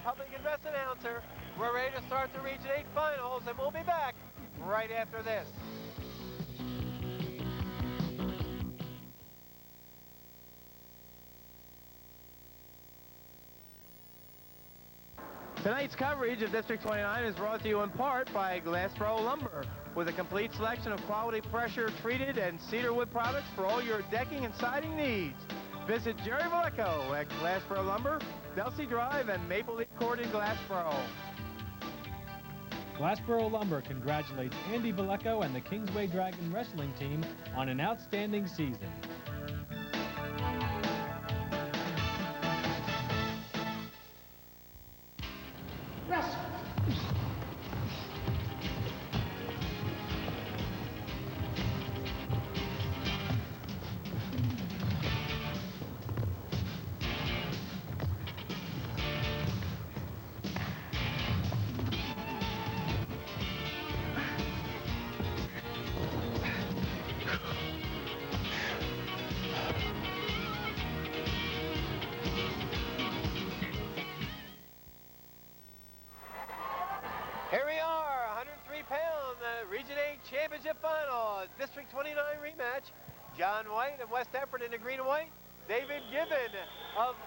Public Invest announcer. We're ready to start the Region 8 finals, and we'll be back right after this. Tonight's coverage of District 29 is brought to you in part by Glassboro Lumber, with a complete selection of quality pressure-treated and cedar wood products for all your decking and siding needs. Visit Jerry Valecco at Glassboro Lumber, Delsey Drive, and Maple Leaf Court in Glassboro. Glassboro Lumber congratulates Andy Valecco and the Kingsway Dragon Wrestling Team on an outstanding season. Here we are, 103-pound Region 8 Championship Final, District 29 rematch. John White of West Deptford in the green and white. David Gibbon of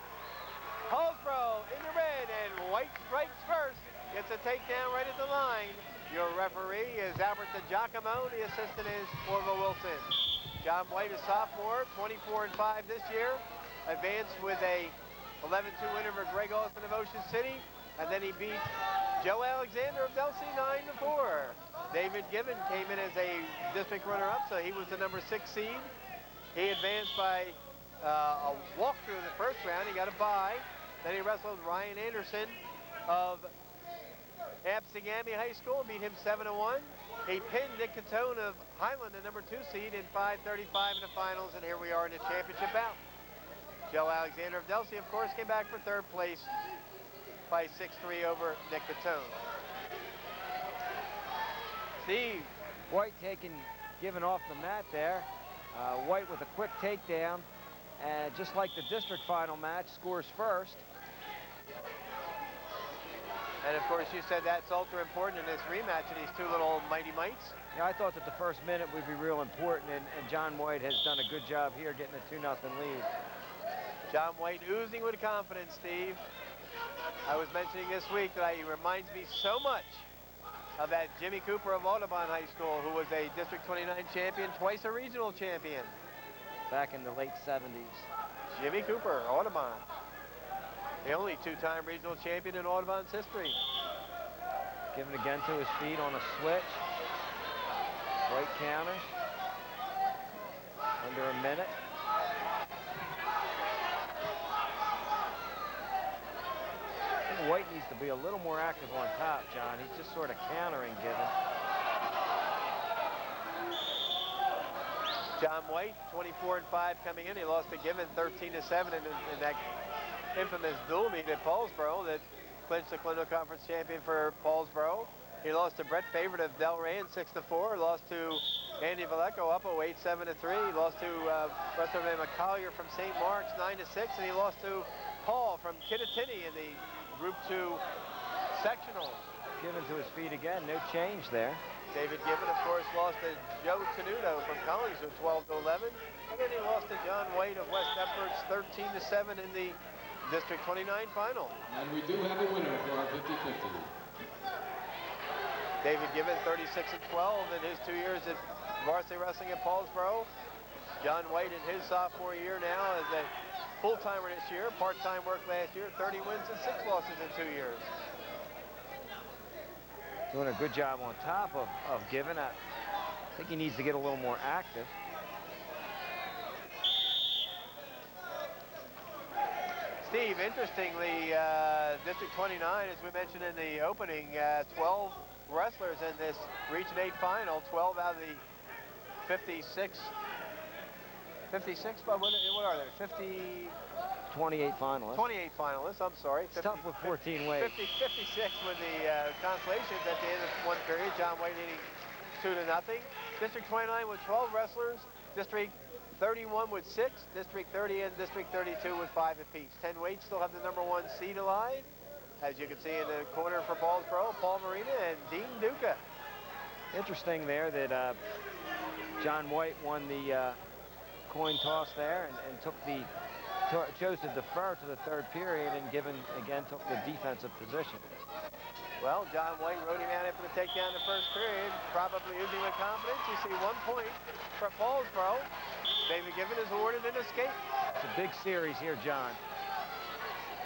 Paulsboro in the red, and White strikes first. Gets a takedown right at the line. Your referee is Albert DiGiacomo. The assistant is Orville Wilson. John White, a sophomore, 24-5 this year. Advanced with a 11-2 win over Greg Austin of Ocean City. And then he beat Joe Alexander of Delsey 9-4. David Gibbon came in as a district runner-up, so he was the number 6 seed. He advanced by a walkthrough in the first round. He got a bye. Then he wrestled Ryan Anderson of Absingami High School, beat him 7-1. He pinned Nick Catone of Highland, the number 2 seed, in 5:35 in the finals, and here we are in the championship bout. Joe Alexander of Delsey, of course, came back for 3rd place by 6-3 over Nick Catone. Steve. White given off the mat there. White with a quick takedown. And just like the district final match, scores first. And of course, you said that's ultra important in this rematch of these two little mighty mites. Yeah, I thought that the first minute would be real important, and John White has done a good job here getting a 2-0 lead. John White oozing with confidence, Steve. I was mentioning this week that he reminds me so much of that Jimmy Cooper of Audubon High School, who was a District 29 champion, twice a regional champion. Back in the late 70s. Jimmy Cooper, Audubon. The only 2-time regional champion in Audubon's history. Given again to his feet on a switch. White counters. Under a minute. White needs to be a little more active on top, John. He's just sort of countering Gibbon. John White, 24-5 coming in. He lost to Gibbon 13-7 in that infamous dual meet at Paulsboro that clinched the Colonial Conference champion for Paulsboro. He lost to Brett Favorite of Delran 6-4. Lost to Andy Valecco up 8 7-3. He lost to wrestler named McCollier from St. Mark's 9-6, and he lost to Paul from Kittatinny in the Group 2 sectional. Gibbon to his feet again, no change there. David Gibbon, of course, lost to Joe Tenuto from Collingswood 12-11. And then he lost to John White of West Deptford's 13-7 in the District 29 final. And we do have a winner for our 50-50. David Gibbon, 36-12 in his 2 years at varsity wrestling at Paulsboro. John White in his sophomore year now as a full-timer this year, part-time work last year, 30 wins and 6 losses in 2 years. Doing a good job on top of Gibbon. I think he needs to get a little more active. Steve, interestingly, District 29, as we mentioned in the opening, 12 wrestlers in this Region 8 final, 12 out of the 56, but what are there? 28 finalists. 28 finalists, I'm sorry. It's tough with 14 weights. 56 with the consolations at the end of one period. John White leading 2-0. District 29 with 12 wrestlers. District 31 with 6. District 30 and District 32 with 5 apiece. 10 weights still have the number 1 seed alive. As you can see in the corner for Paulsboro, Paul Marina and Dean Duca. Interesting there that John White won the coin toss there and chose to defer to the third period, and Given again took the defensive position. Well, John White rode him out after the takedown in the first period, probably using with confidence. You see 1 point for Paulsboro. David Given is awarded an escape. It's a big series here, John.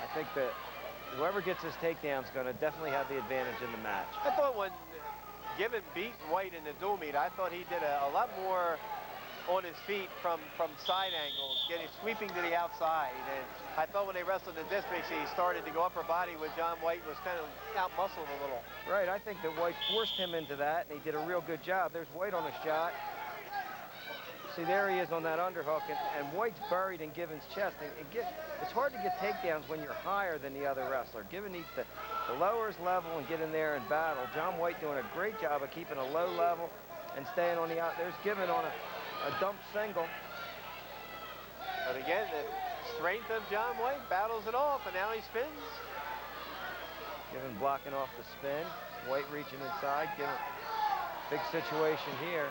I think that whoever gets this takedown is going to definitely have the advantage in the match. I thought when Given beat White in the dual meet, I thought he did a lot more on his feet from side angles, sweeping to the outside. And I thought when they wrestled in the districts, he started to go upper body with John White, was kind of out-muscled a little. Right, I think that White forced him into that, and he did a real good job. There's White on a shot. See, there he is on that underhook, and White's buried in Given's chest. It's hard to get takedowns when you're higher than the other wrestler. Given needs to lower his level and get in there and battle. John White doing a great job of keeping a low level and staying on the out. There's Given on a dump single. But again, the strength of John White battles it off, and now he spins. Given blocking off the spin. White reaching inside. Given big situation here.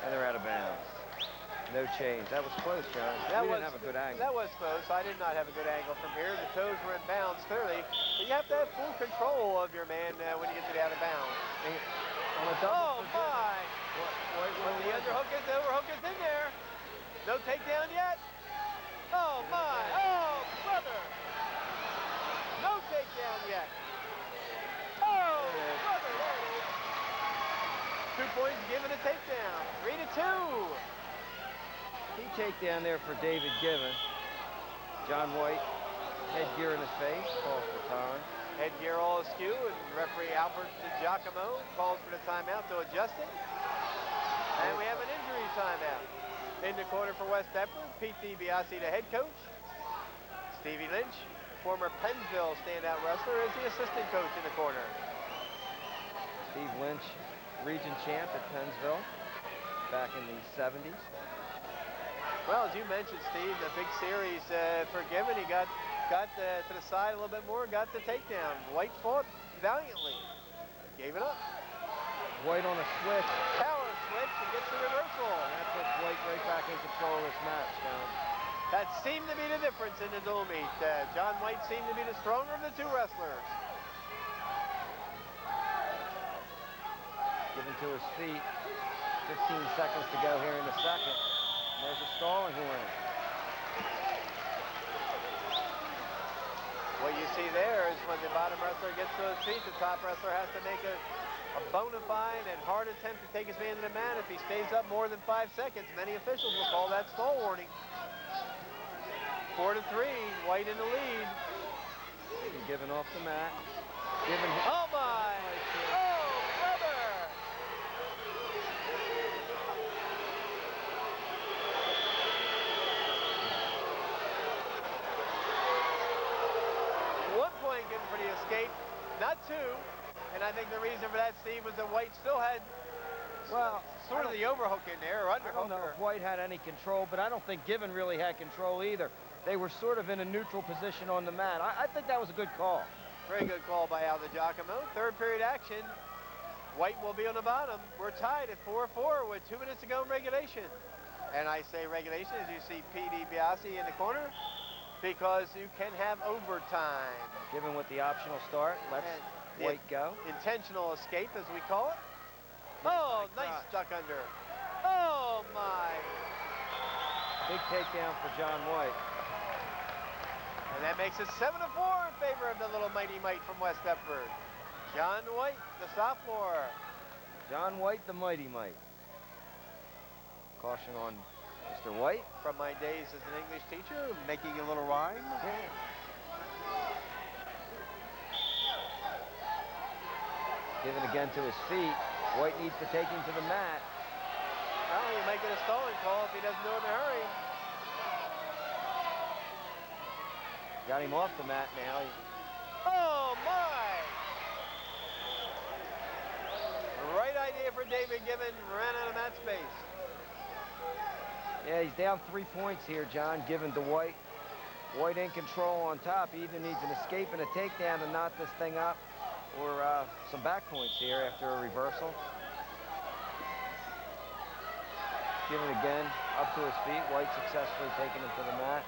And they're out of bounds. No change. That was close, John. We didn't have a good angle. That was close. I did not have a good angle from here. The toes were in bounds, clearly. But you have to have full control of your man when you get to the out of bounds. Oh, my! When the overhook is in there. No takedown yet. Oh, my! Oh, brother! No takedown yet. Oh, brother! There it is. 2 points Given a takedown. 3-2. Key takedown there for David Given. John White, headgear in his face, calls for time. Headgear all askew, and referee Albert DiGiacomo calls for the timeout to adjust it. And we have an injury timeout. In the corner for West Deptford, Pete DiBiase, the head coach. Stevie Lynch, former Pennsville standout wrestler, is the assistant coach in the corner. Steve Lynch, region champ at Pennsville back in the 70s. Well, as you mentioned, Steve, the big series for Given, he got to the side a little bit more, got the takedown. White fought valiantly, gave it up. White on a switch. Power switch and gets the reversal. And that puts White right back in control of this match now. That seemed to be the difference in the dual meet. John White seemed to be the stronger of the two wrestlers. Given to his feet. 15 seconds to go here in the second. And there's a stalling horn. What you see there is when the bottom wrestler gets to his feet, the top wrestler has to make a bona fide and hard attempt to take his man to the mat. If he stays up more than 5 seconds, many officials will call that stall warning. 4-3, White in the lead. Given off the mat. Given. Oh my! Oh, brother! Given for the escape, not 2. And I think the reason for that, Steve, was that White still had sort of the overhook in there, or underhook. I don't know if White had any control, but I don't think Given really had control either. They were sort of in a neutral position on the mat. I think that was a good call. Very good call by Al DiGiacomo. Third period action. White will be on the bottom. We're tied at 4-4 with 2 minutes to go in regulation. And I say regulation as you see Pete DiBiase in the corner, because you can have overtime. Given with the optional start, let's White go. Intentional escape, as we call it. Oh, nice duck under. Oh, my. Big takedown for John White. And that makes it 7-4 in favor of the little mighty mite from West Deptford. John White, the sophomore. John White, the mighty mite. Caution on Mr. White. From my days as an English teacher, making a little rhyme. Given again to his feet. White needs to take him to the mat. Well, he'll make it a stalling call if he doesn't do it in a hurry. Got him off the mat now. Oh, my! Right idea for David Given. Ran out of mat space. Yeah, he's down 3 points here, John, Given to White. White in control on top. He either needs an escape and a takedown to knot this thing up, or some back points here after a reversal. Given again, up to his feet. White successfully taking him to the mat.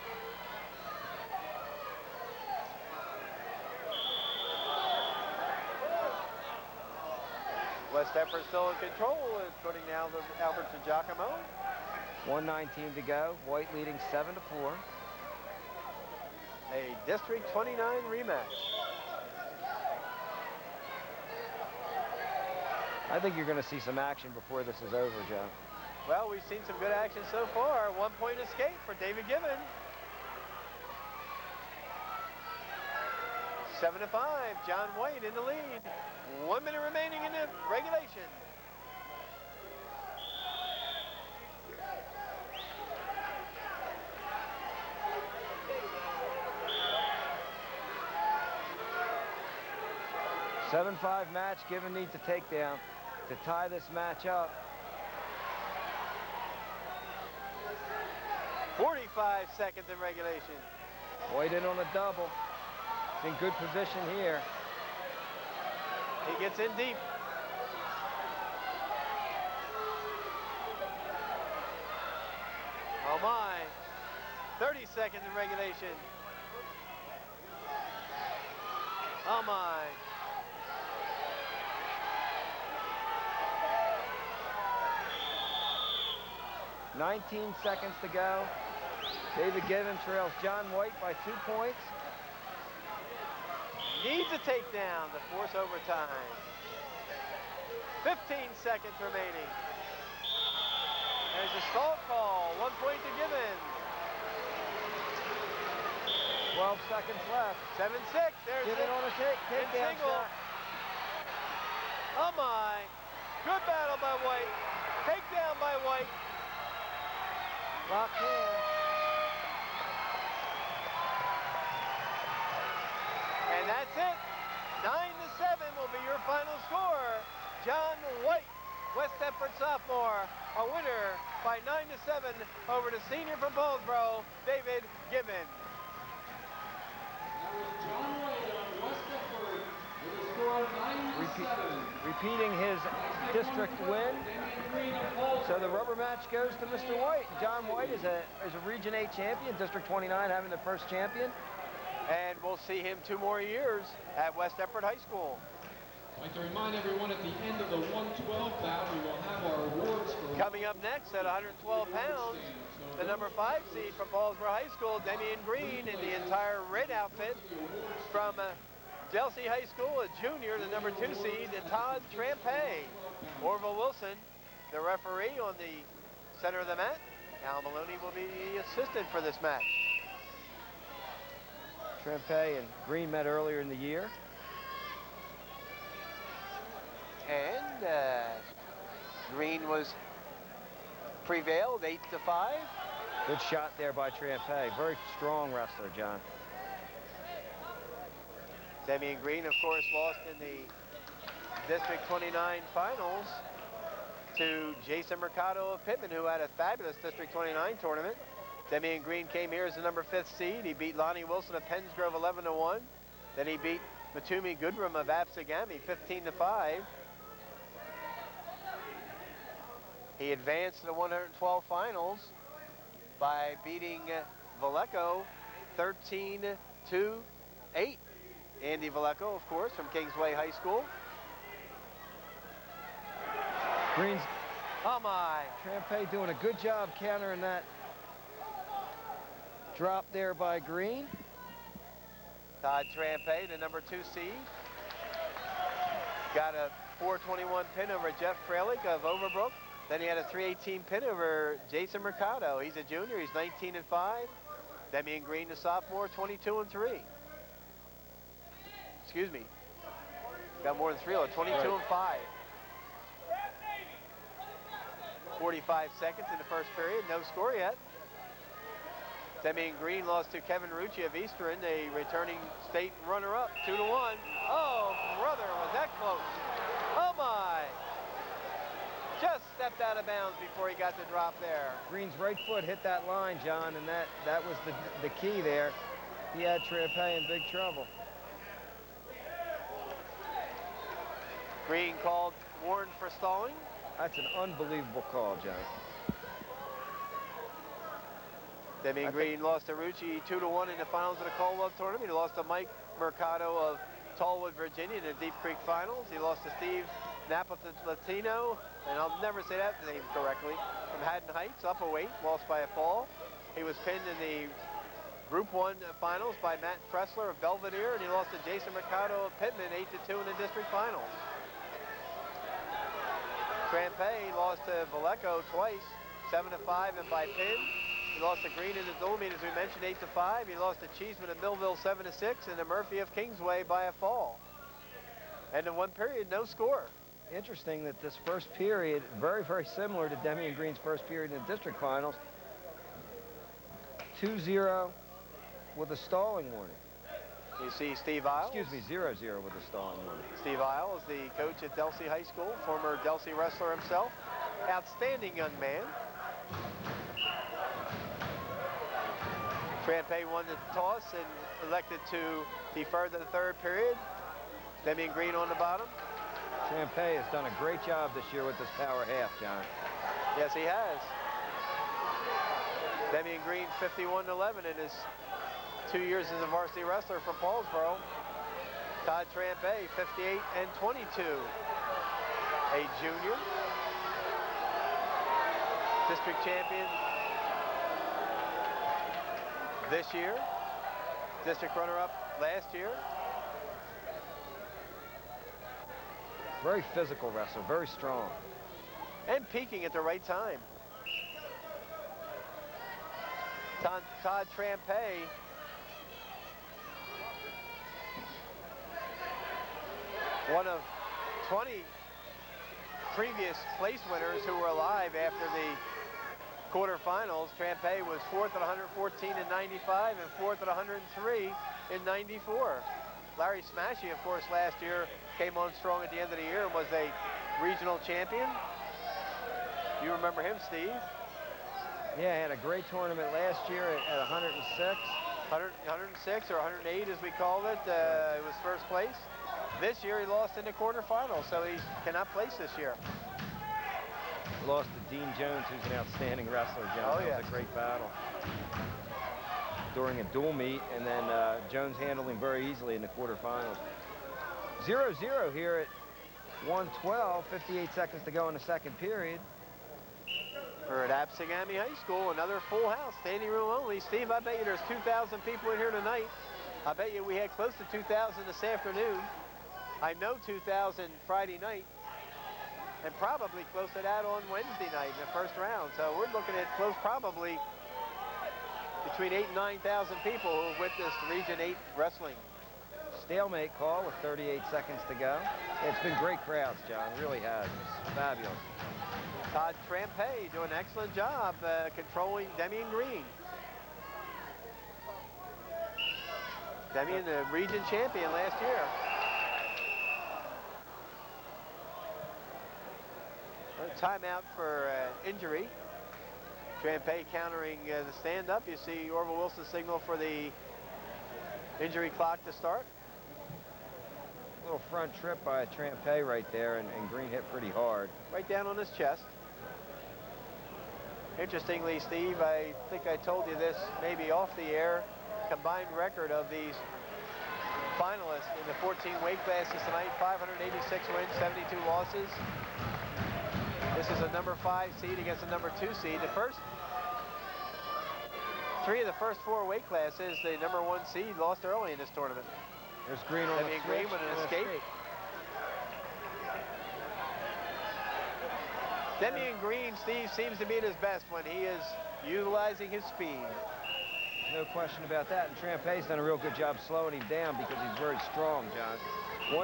West Deptford still in control, is putting down the Albert to Giacomo. 1:19 to go. White leading 7-4. A District 29 rematch. I think you're going to see some action before this is over, Joe. Well, we've seen some good action so far. 1-point escape for David Gibbon. 7-5, John White in the lead. 1 minute remaining in the regulation. A 7-5 match. Gibbon needs a takedown to tie this match up. 45 seconds in regulation. White in on a double. He's in good position here. He gets in deep. Oh my. 30 seconds in regulation. Oh my. "19 seconds to go. David Gibbon trails John White by 2 points. Needs a takedown to force overtime. 15 seconds remaining. There's a stall call. 1 point to Gibbon. 12 seconds left. 7-6. There's Gibbon it. on a takedown single. shot. Oh my. Good battle by White. Takedown by White. Locked hand. And that's it. 9-7 will be your final score. John White, West Deptford sophomore, a winner by 9-7 over the senior from Paulsboro, David Gibbon. That was John White on West Deptford with a score of 9-7. Repeating his district win. So the rubber match goes to Mr. White. John White is a Region 8 champion, District 29 having the first champion. And we'll see him 2 more years at West Deptford High School. I'd like to remind everyone at the end of the 112 bout, we will have our awards for... Coming up next at 112 pounds, the number 5 seed from Paulsboro High School, Demian Green, in the entire red outfit. From Chelsea High School, a junior, the number 2 seed, Todd Trampay. Orville Wilson, the referee on the center of the mat. Al Maloney will be the assistant for this match. Trampay and Green met earlier in the year. And Green was prevailed 8-5. Good shot there by Trampay. Very strong wrestler, John. Demian Green, of course, lost in the District 29 finals to Jason Mercado of Pittman, who had a fabulous District 29 tournament. Demian Green came here as the number 5th seed. He beat Lonnie Wilson of Pennsgrove 11-1. Then he beat Matumi Goodrum of Absegami 15-5. He advanced to the 112 finals by beating Vallejo 13-8. Andy Vallejo, of course, from Kingsway High School. Green's Oh my. Trampay doing a good job countering that drop there by Green. Todd Trampay, the number 2 seed. Got a 421 pin over Jeff Fralick of Overbrook. Then he had a 318 pin over Jason Mercado. He's a junior, he's 19-5. Demian Green, the sophomore, 22-3. Excuse me. Got more than 3, 22-5. 45 seconds in the first period, no score yet. Demian Green lost to Kevin Rucci of Eastern, a returning state runner-up, 2-1. Oh, brother, was that close. Oh my. Just stepped out of bounds before he got the drop there. Green's right foot hit that line, John, and that was the key there. He had Trampay in big trouble. Green called warned for stalling. That's an unbelievable call, John. Demian Green lost to Rucci 2-1 in the finals of the Caldwell tournament. He lost to Mike Mercado of Tallwood, Virginia in the Deep Creek finals. He lost to Steve Napolitano, and I'll never say that name correctly, from Haddon Heights, up a weight, lost by a fall. He was pinned in the Group 1 finals by Matt Pressler of Belvedere, and he lost to Jason Mercado of Pittman 8-2 in the district finals. Trampay lost to Vallejo twice, 7-5 and by pin. He lost to Green in the dual meet, as we mentioned, 8-5. He lost to Cheeseman of Millville 7-6, and to Murphy of Kingsway by a fall. And in one period, no score. Interesting that this first period, very, very similar to Demian Green's first period in the district finals. 2-0 with a stalling warning. You see Steve Isles. Excuse me, 0-0 with a stalling warning. Steve Isles, the coach at Delsea High School, former Delsea wrestler himself. Outstanding young man. Trampay won the toss and elected to defer to the third period. Demian Green on the bottom. Trampay has done a great job this year with this power half, John. Yes, he has. Demian Green 51-11 in his 2 years as a varsity wrestler for Paulsboro. Todd Trampay 58-22, a junior, district champion this year, district runner-up last year. Very physical wrestler, very strong. And peaking at the right time. Todd Trampay one of 20 previous place winners who were alive after the quarterfinals. Trampay was 4th at 114 in 95 and 4th at 103 in 94. Larry Smashy, of course, last year came on strong at the end of the year and was a regional champion. You remember him, Steve? Yeah, he had a great tournament last year at 106. 106 or 108 as we called it. It was first place. This year he lost in the quarterfinals, so he cannot place this year. Lost to Dean Jones, who's an outstanding wrestler, John. Oh, that yeah. was a great battle during a dual meet, and then Jones handled him very easily in the quarterfinals. 0-0 here at 1:12, 58 seconds to go in the second period. We're at Apsingami High School, another full house, standing room only. Steve, I bet you there's 2,000 people in here tonight. I bet you we had close to 2,000 this afternoon. I know 2,000 Friday night, and probably close to that on Wednesday night in the first round. So we're looking at close, probably between 8,000 and 9,000 people who have witnessed Region 8 wrestling. Stalemate call with 38 seconds to go. It's been great crowds, John. It really has. It's fabulous. Todd Trampay doing an excellent job controlling Demian Green. Demian, the region champion last year. Timeout for injury. Trampay countering the stand-up. You see Orville Wilson signal for the injury clock to start. Little front trip by Trampay right there, and Green hit pretty hard. Right down on his chest. Interestingly, Steve, I think I told you this maybe off the air, combined record of these finalists in the 14 weight classes tonight, 586 wins, 72 losses. This is a number 5 seed against a number 2 seed. The first three of the first 4 weight classes, the number 1 seed lost early in this tournament. There's Green on the Demian Green with an escape. Demian Green, Steve, seems to be at his best when he is utilizing his speed. No question about that. And Trampay's done a real good job slowing him down because he's very strong, John.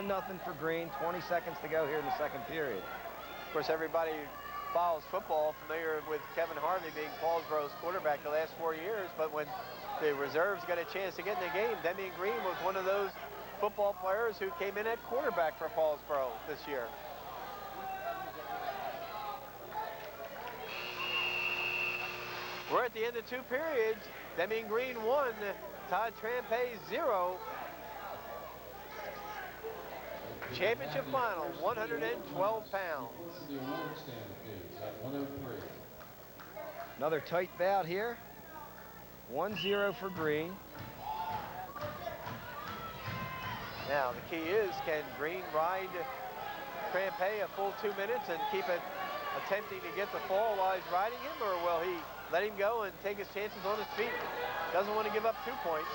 1-0 for Green, 20 seconds to go here in the second period. Of course, everybody who follows football familiar with Kevin Harvey being Paulsboro's quarterback the last 4 years, but when the reserves got a chance to get in the game, Demian Green was one of those football players who came in at quarterback for Paulsboro this year. We're at the end of 2 periods. Deming Green 1, Todd Trampay 0. Championship final, 112 pounds. The award stand, please, at 103. Another tight bout here. 1-0 for Green. Now, the key is, can Green ride Trampay a full 2 minutes and keep it attempting to get the fall while he's riding him, or will he let him go and take his chances on his feet? Doesn't want to give up 2 points.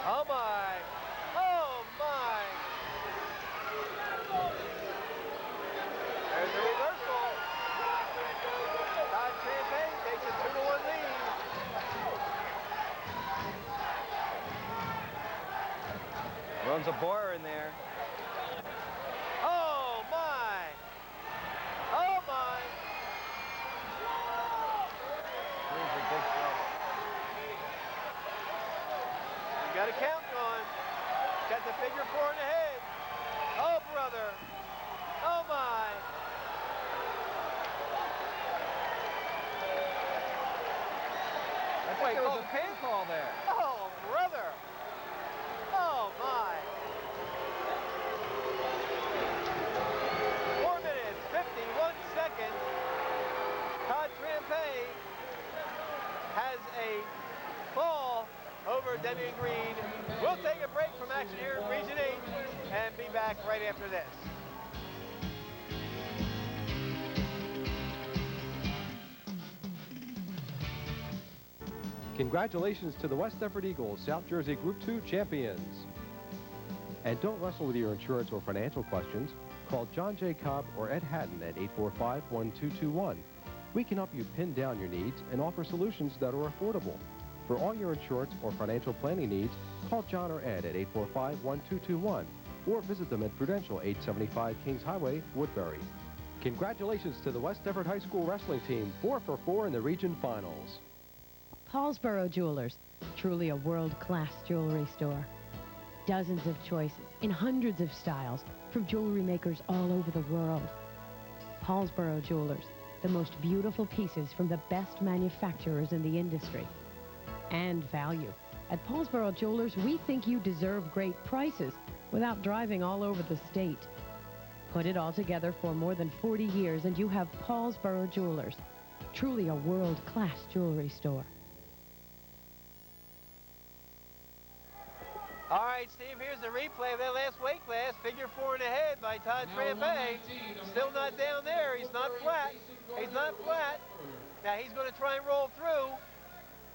Oh my! Oh my! There's a reversal. Todd Trampay takes a 2-1 lead. Runs a bar in there. Oh my! Oh my! Green's in big trouble. You got a count going. Got the figure 4 in the head. Oh brother! Oh my! I think there was a pin call there. Oh brother! Oh my! 4 minutes, 51 seconds. Todd Trampay has a fall over Deming Green. We'll take a break from action here in Region 8 and be back right after this. Congratulations to the West Deptford Eagles, South Jersey Group 2 champions. And don't wrestle with your insurance or financial questions. Call John J. Cobb or Ed Hatton at 845-1221. We can help you pin down your needs and offer solutions that are affordable. For all your insurance or financial planning needs, call John or Ed at 845-1221 or visit them at Prudential 875 Kings Highway, Woodbury. Congratulations to the West Deptford High School wrestling team, 4 for 4 in the region finals. Paulsboro Jewelers, truly a world-class jewelry store. Dozens of choices in hundreds of styles from jewelry makers all over the world. Paulsboro Jewelers, the most beautiful pieces from the best manufacturers in the industry. And value. At Paulsboro Jewelers, we think you deserve great prices without driving all over the state. Put it all together for more than 40 years and you have Paulsboro Jewelers, truly a world-class jewelry store. All right, Steve, here's the replay of that last weight class. Figure 4 in the head by Todd Trampay. Still not down there. He's not flat. He's not flat. Now he's going to try and roll through.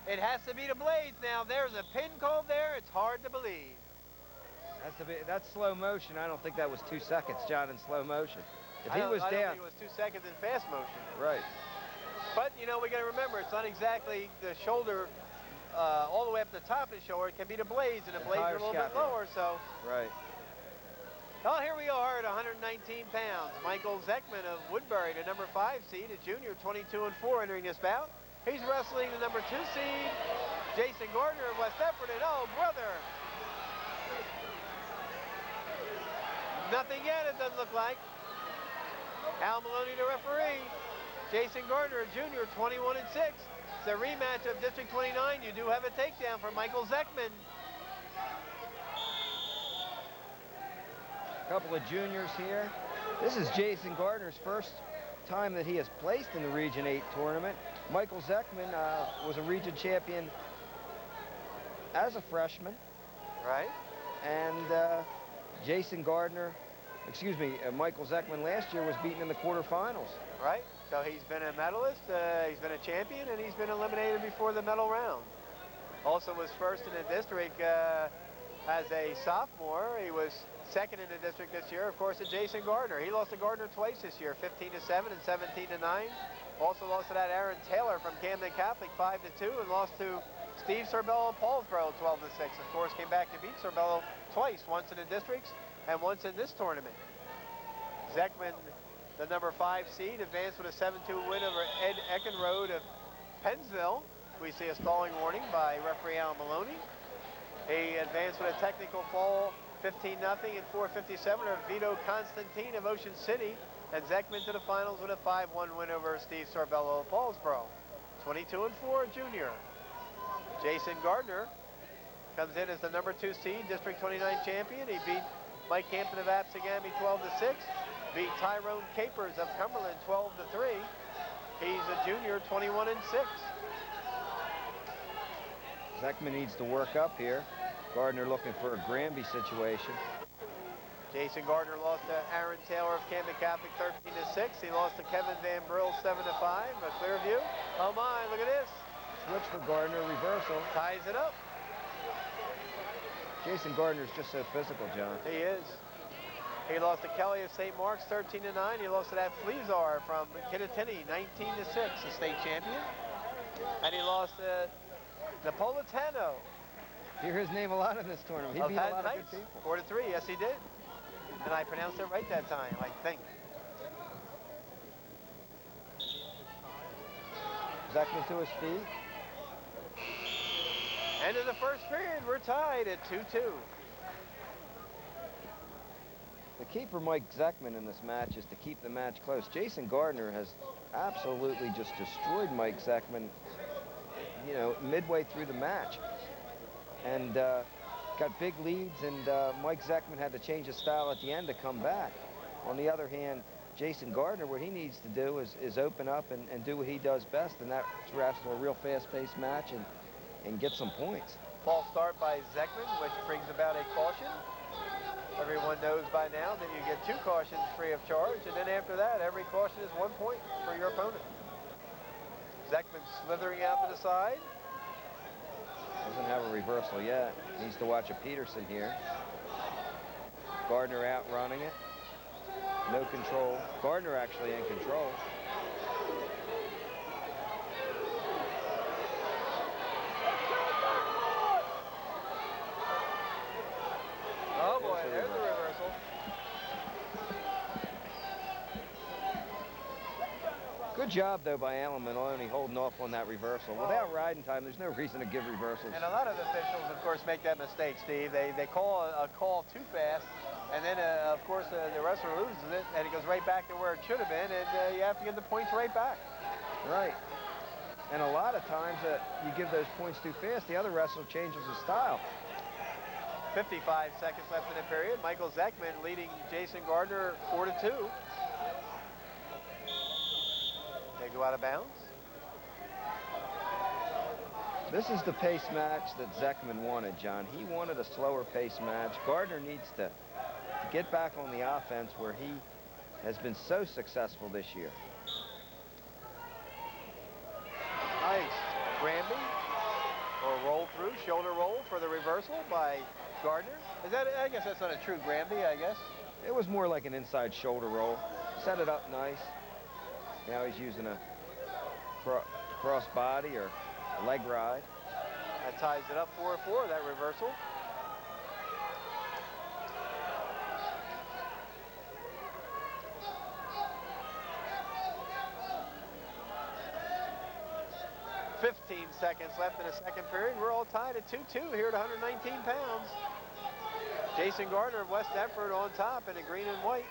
It has to be the blades now. There's a pin called there. It's hard to believe. That's slow motion. I don't think that was 2 seconds, John, in slow motion. If he was I don't down. think it was 2 seconds in fast motion. Right. But, you know, we got to remember, it's not exactly the shoulder all the way up the top of the shoulder. It can be the blades, and the blades are a little bit lower, so. Right. Well, here we are at 119 pounds. Michael Zeckman of Woodbury, the number 5 seed, a junior, 22-4 entering this bout. He's wrestling the number 2 seed, Jason Gardner of West Deptford, and oh, brother. Nothing yet, it doesn't look like. Al Maloney, the referee. Jason Gardner, a junior, 21-6. It's a rematch of District 29. You do have a takedown for Michael Zeckman. A couple of juniors here. This is Jason Gardner's first time that he has placed in the Region 8 tournament. Michael Zeckman was a region champion as a freshman. Right. And Jason Gardner, Michael Zeckman last year was beaten in the quarterfinals. Right. So he's been a medalist, he's been a champion, and he's been eliminated before the medal round. Also was first in the district as a sophomore. He was second in the district this year, of course, to Jason Gardner. He lost to Gardner twice this year, 15-7 and 17-9. Also lost to that Aaron Taylor from Camden Catholic, 5-2, and lost to Steve Sorbello of Paulsboro, 12-6. Of course, came back to beat Sorbello twice, once in the districts and once in this tournament. Zeckman, the number 5 seed, advanced with a 7-2 win over Ed Eckenrode of Pennsville. We see a stalling warning by referee Al Maloney. He advanced with a technical fall, 15-0 and 4:57 over Vito Constantine of Ocean City. And Zeckman to the finals with a 5-1 win over Steve Sorbello of Paulsboro. 22-4 junior. Jason Gardner comes in as the number 2 seed, District 29 champion. He beat Mike Hampton of Absegami 12-6, beat Tyrone Capers of Cumberland 12-3. He's a junior, 21-6. Zeckman needs to work up here. Gardner looking for a Granby situation. Jason Gardner lost to Aaron Taylor of Camden Catholic 13-6. He lost to Kevin Van Brill 7-5. A clear view. Oh my, look at this. Switch for Gardner, reversal. Ties it up. Jason Gardner's just so physical, John. He is. He lost to Kelly of St. Mark's 13-9. He lost to that Fleazar from Kittatinny 19-6, the state champion. And he lost to Napolitano. Hear his name a lot in this tournament. He beat a lot of good people. 4-3, yes he did. And I pronounced it right that time, I think. Zeckman to his feet. End of the first period, we're tied at 2-2. The key for Mike Zeckman in this match is to keep the match close. Jason Gardner has absolutely just destroyed Mike Zeckman, you know, midway through the match. And got big leads, and Mike Zeckman had to change his style at the end to come back. On the other hand, Jason Gardner, what he needs to do is open up and do what he does best, and that's wrestle a real fast-paced match and get some points. False start by Zeckman, which brings about a caution. Everyone knows by now that you get 2 cautions free of charge, and then after that, every caution is 1 point for your opponent. Zeckman slithering out to the side. Doesn't have a reversal yet. Needs to watch a Peterson here. Gardner out running it. No control. Gardner actually in control. Oh boy, there's the reversal. Good job, though, by Alan Maloney holding off on that reversal. Without riding time, there's no reason to give reversals. And a lot of officials, of course, make that mistake, Steve. They call a call too fast, and then, of course, the wrestler loses it, and it goes right back to where it should have been, and you have to give the points right back. Right. And a lot of times you give those points too fast, the other wrestler changes his style. 55 seconds left in the period. Michael Zeckman leading Jason Gardner 4-2. They go out of bounds. This is the pace match that Zeckman wanted, John. He wanted a slower pace match. Gardner needs to get back on the offense where he has been so successful this year. Nice. Granby, or roll through, shoulder roll for the reversal by Gardner. Is that, I guess that's not a true Granby, I guess. It was more like an inside shoulder roll. Set it up nice. Now he's using a cross body or a leg ride. That ties it up 4-4, that reversal. Seconds left in the second period. We're all tied at 2-2 here at 119 pounds. Jason Gardner of West Deptford on top in the green and white.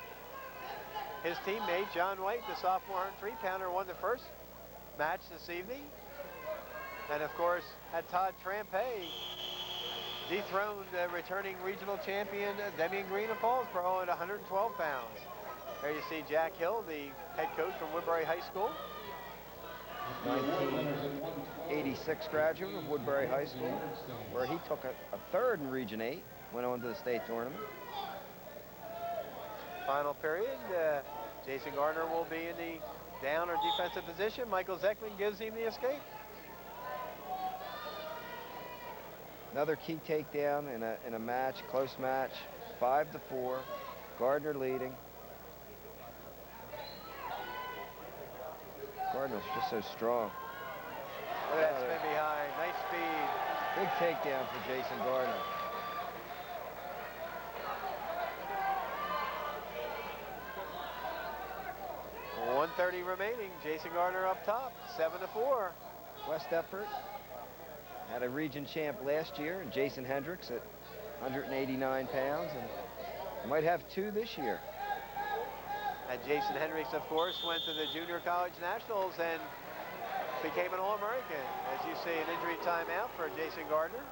His teammate, John White, the sophomore 103-pounder, won the first match this evening. And of course, had Todd Trampay dethroned returning regional champion Demian Green of Paulsboro at 112 pounds. There you see Jack Hill, the head coach from Woodbury High School. 1986 graduate of Woodbury High School, where he took a third in Region 8, went on to the state tournament. Final period, Jason Gardner will be in the down or defensive position. Michael Zeckman gives him the escape. Another key takedown in a match, close match, 5-4, Gardner leading. Gardner's just so strong. Look at that spin behind, nice speed. Big takedown for Jason Gardner. .130 remaining, Jason Gardner up top, 7-4. West Deptford had a region champ last year, and Jason Hendricks at 189 pounds, and might have 2 this year. And Jason Hendricks, of course, went to the Junior College Nationals and became an All-American. As you see, an injury timeout for Jason Gardner.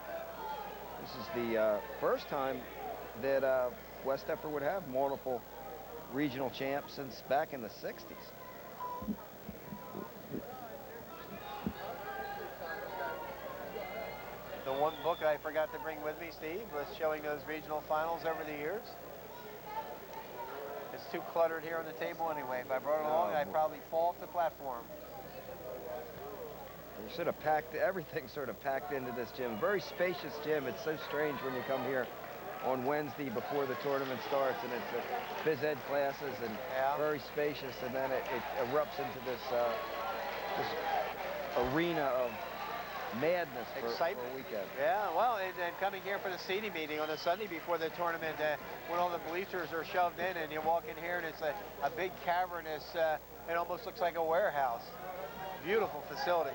This is the first time that West Deptford would have multiple regional champs since back in the 60s. The one book I forgot to bring with me, Steve, was showing those regional finals over the years. It's too cluttered here on the table anyway. If I brought it along, I'd probably fall off the platform. We should have packed, everything sort of packed into this gym. Very spacious gym. It's so strange when you come here on Wednesday before the tournament starts, and it's phys ed classes and very spacious, and then it erupts into this arena of madness for a weekend. Yeah, well, and coming here for the seating meeting on a Sunday before the tournament, when all the bleachers are shoved in, and you walk in here and it's a big cavernous, it almost looks like a warehouse. Beautiful facility.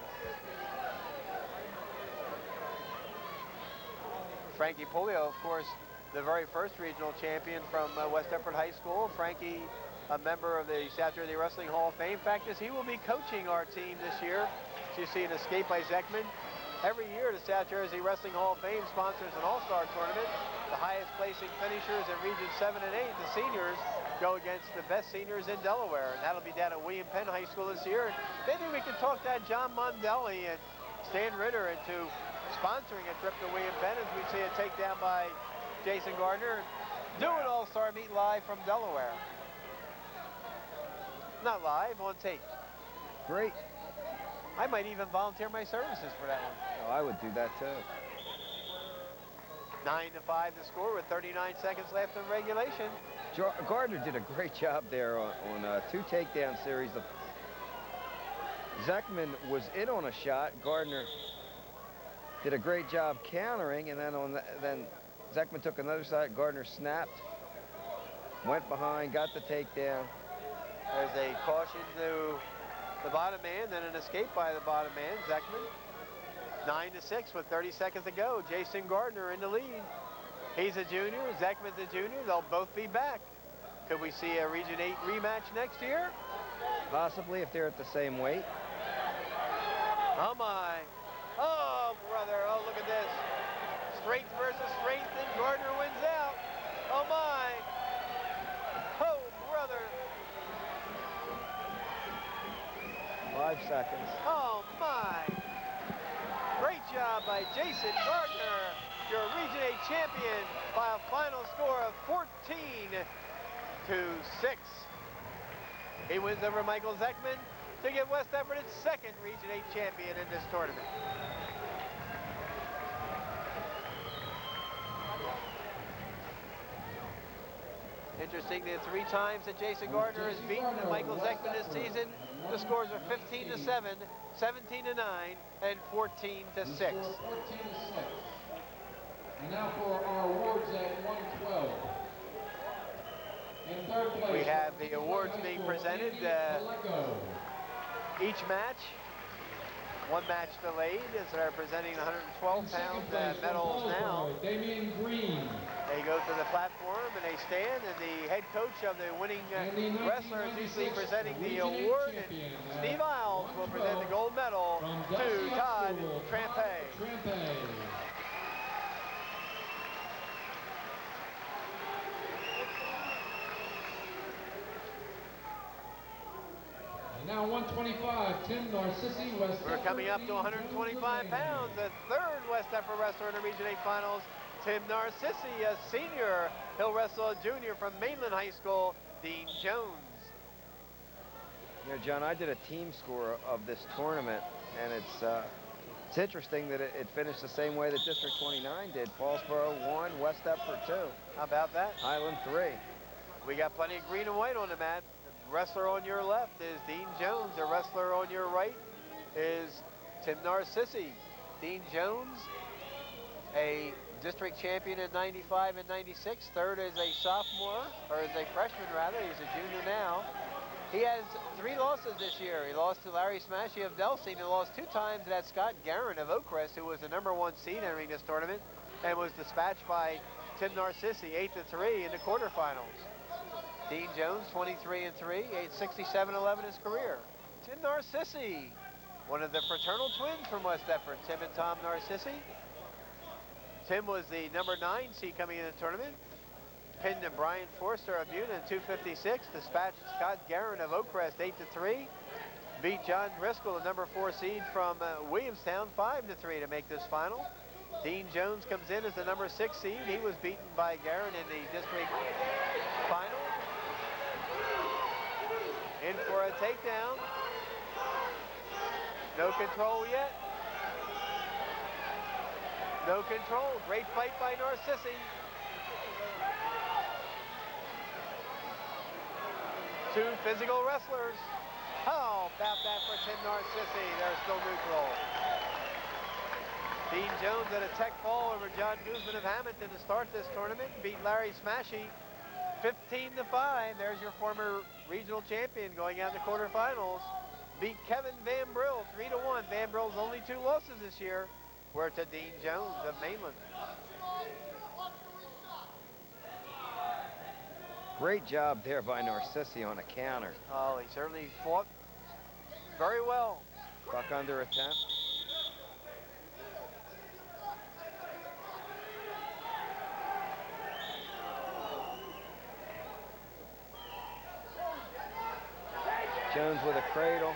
Frankie Pulio, of course, the very first regional champion from West Deptford High School. Frankie, a member of the South Jersey Wrestling Hall of Fame. Fact is, he will be coaching our team this year. So you see an escape by Zekman. Every year, the South Jersey Wrestling Hall of Fame sponsors an all-star tournament. The highest placing finishers in Region 7 and 8, the seniors, go against the best seniors in Delaware. And that'll be down at William Penn High School this year. And maybe we can talk that John Mondelli and Stan Ritter into sponsoring a trip to William Penn as we see a takedown by Jason Gardner. Do an all-star meet live from Delaware. Not live, on tape. Great. I might even volunteer my services for that one. Oh, I would do that too. 9-5 the score with 39 seconds left in regulation. Gardner did a great job there on two takedown series. Zekman was in on a shot. Gardner did a great job countering, and then Zekman took another shot. Gardner snapped, went behind, got the takedown. There's a caution to the bottom man, then an escape by the bottom man, Zekman. 9-6 with 30 seconds to go. Jason Gardner in the lead. He's a junior, Zekman's a junior. They'll both be back. Could we see a Region 8 rematch next year? Possibly, if they're at the same weight. Oh my. Oh, brother, oh, look at this. Strength versus strength, and Gardner wins out. Oh my. Oh, brother. 5 seconds. Oh my. Great job by Jason Gardner, your Region 8 champion, by a final score of 14-6. He wins over Michael Zekman to give West Deptford its second Region 8 champion in this tournament. Interesting that 3 times that Jason Gardner has beaten Michael Zekman this season. The scores are 15-7, 17-9, and 14-6. And now for our awards at 112. In third place, we have the awards being presented. Each match, one match delayed, as they're presenting 112-pound medals now. Damian Green. They go to the platform and they stand, and the head coach of the winning wrestler is usually presenting the award, and Steve Isles will present the gold medal to Todd Trampay. Now 125, Tim Narcissi, West We're coming up to 125 pounds. The third West Deptford wrestler in the Region 8 finals, Tim Narcissi, a senior. He'll wrestle a junior from Mainland High School, Dean Jones. You know, John, I did a team score of this tournament, and it's interesting that it finished the same way that District 29 did. Paulsboro 1, West Deptford 2. How about that? Highland 3. We got plenty of green and white on the mat. The wrestler on your left is Dean Jones. The wrestler on your right is Tim Narcissi. Dean Jones, a district champion in 95 and 96. Third as a sophomore, or as a freshman rather. He's a junior now. He has 3 losses this year. He lost to Larry Smashy of Delsey, and he lost 2 times to that Scott Guerin of Oakcrest, who was the #1 seed entering this tournament, and was dispatched by Tim Narcissi 8-3 in the quarterfinals. Dean Jones, 23-3, 67-11 his career. Tim Narcissi, One of the fraternal twins from West Deptford, Tim and Tom Narcissi. Tim was the number 9 seed coming in the tournament. Pinned to Brian Forster of Butte in 256. Dispatched Scott Guerin of Oakcrest 8-3. Beat John Driscoll, the number 4 seed from Williamstown, 5-3 to make this final. Dean Jones comes in as the number 6 seed. He was beaten by Guerin in the district final. In for a takedown. No control yet. No control. Great fight by Narcissi. Two physical wrestlers. How about that for Tim Narcissi? They're still neutral. Dean Jones at a tech fall over John Guzman of Hamilton to start this tournament. Beat Larry Smashy 15-5. There's your former regional champion going out in the quarterfinals. Beat Kevin Van Brill 3-1. Van Brill's only 2 losses this year were to Dean Jones of Mainland. Great job there by Narcissi on a counter. Oh, he certainly fought very well. Buck under attempt. Jones with a cradle.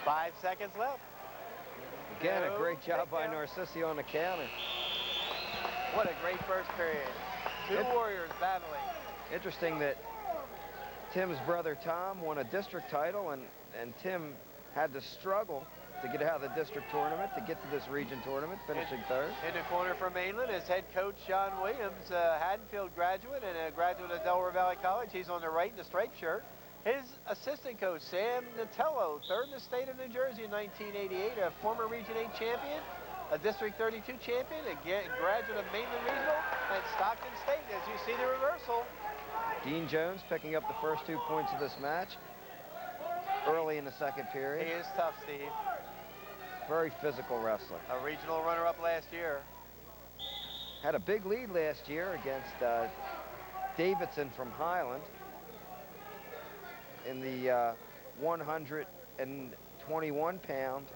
5 seconds left. Again, a great job by Narcissi on the counter. What a great first period. Two warriors battling. Interesting that Tim's brother Tom won a district title, and Tim had to struggle to get out of the district tournament to get to this region tournament, finishing third. In the corner for Mainland is head coach Sean Williams, Haddonfield graduate and a graduate of Delaware Valley College. He's on the right in the striped shirt. His assistant coach, Sam Natello, third in the state of New Jersey in 1988, a former Region 8 champion, a District 32 champion, again, graduate of Mainland Regional and Stockton State, as you see the reversal. Dean Jones picking up the first 2 points of this match early in the second period. He is tough, Steve. Very physical wrestler. A regional runner-up last year. Had a big lead last year against Davidson from Highland in the 121-pound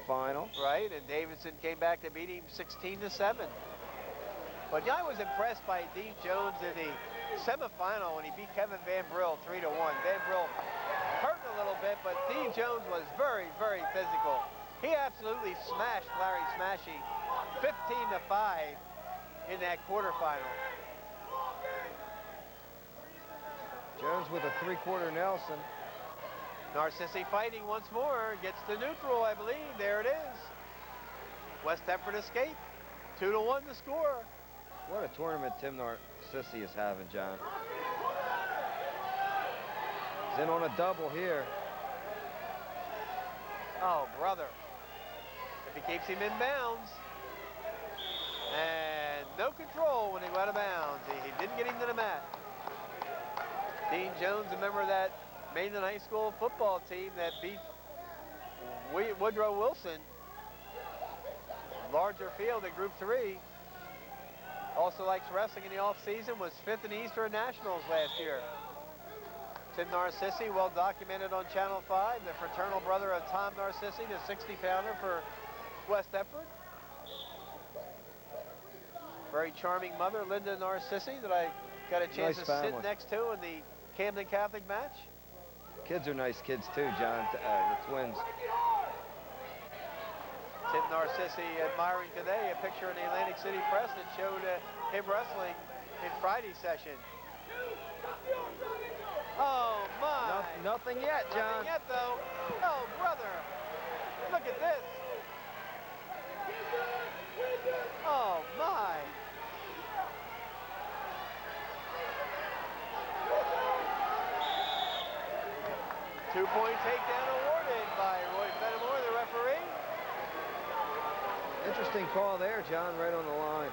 final. Right, and Davidson came back to beat him 16-7. But I was impressed by Dean Jones in the semifinal when he beat Kevin Van Brill 3-1. Van Brill hurt a little bit, but Dean Jones was very, very physical. He absolutely smashed Larry Smashy 15-5 in that quarterfinal. Jones with a 3-quarter Nelson. Narcissi fighting once more, gets the neutral, I believe. There it is. West Deptford escape. 2-1 the score. What a tournament Tim Narcissi is having, John. He's in on a double here. Oh, brother. If he keeps him in bounds. And no control when he got out of bounds. He didn't get him to the mat. Dean Jones, a member of that Mainland High School football team that beat Woodrow Wilson. Larger field in Group 3. Also likes wrestling in the off-season, was 5th in the Eastern Nationals last year. Tim Narcissi, well documented on Channel 5, the fraternal brother of Tom Narcissi, the 60-pounder for West Deptford. Very charming mother, Linda Narcissi, that I got a chance to sit next to in the Camden Catholic match. Kids are nice kids too, John, the twins. Tim Narcissi admiring today a picture in the Atlantic City Press that showed him wrestling in Friday's session. Oh, my. Nothing yet, John. Nothing yet, though. Oh, brother. Look at this. Oh, my. Two-point takedown awarded by Roy Fenimore, the referee. Interesting call there, John, right on the line.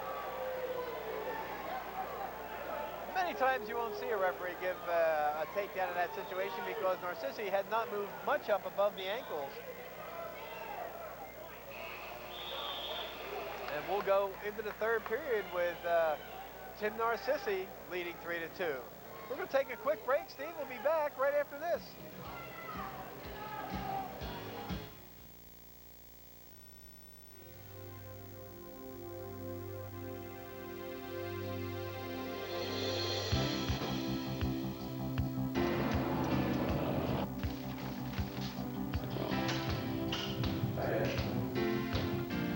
Many times you won't see a referee give a takedown in that situation because Narcissi had not moved much up above the ankles. And we'll go into the third period with Tim Narcissi leading 3-2. We're going to take a quick break. Steve will be back right after this.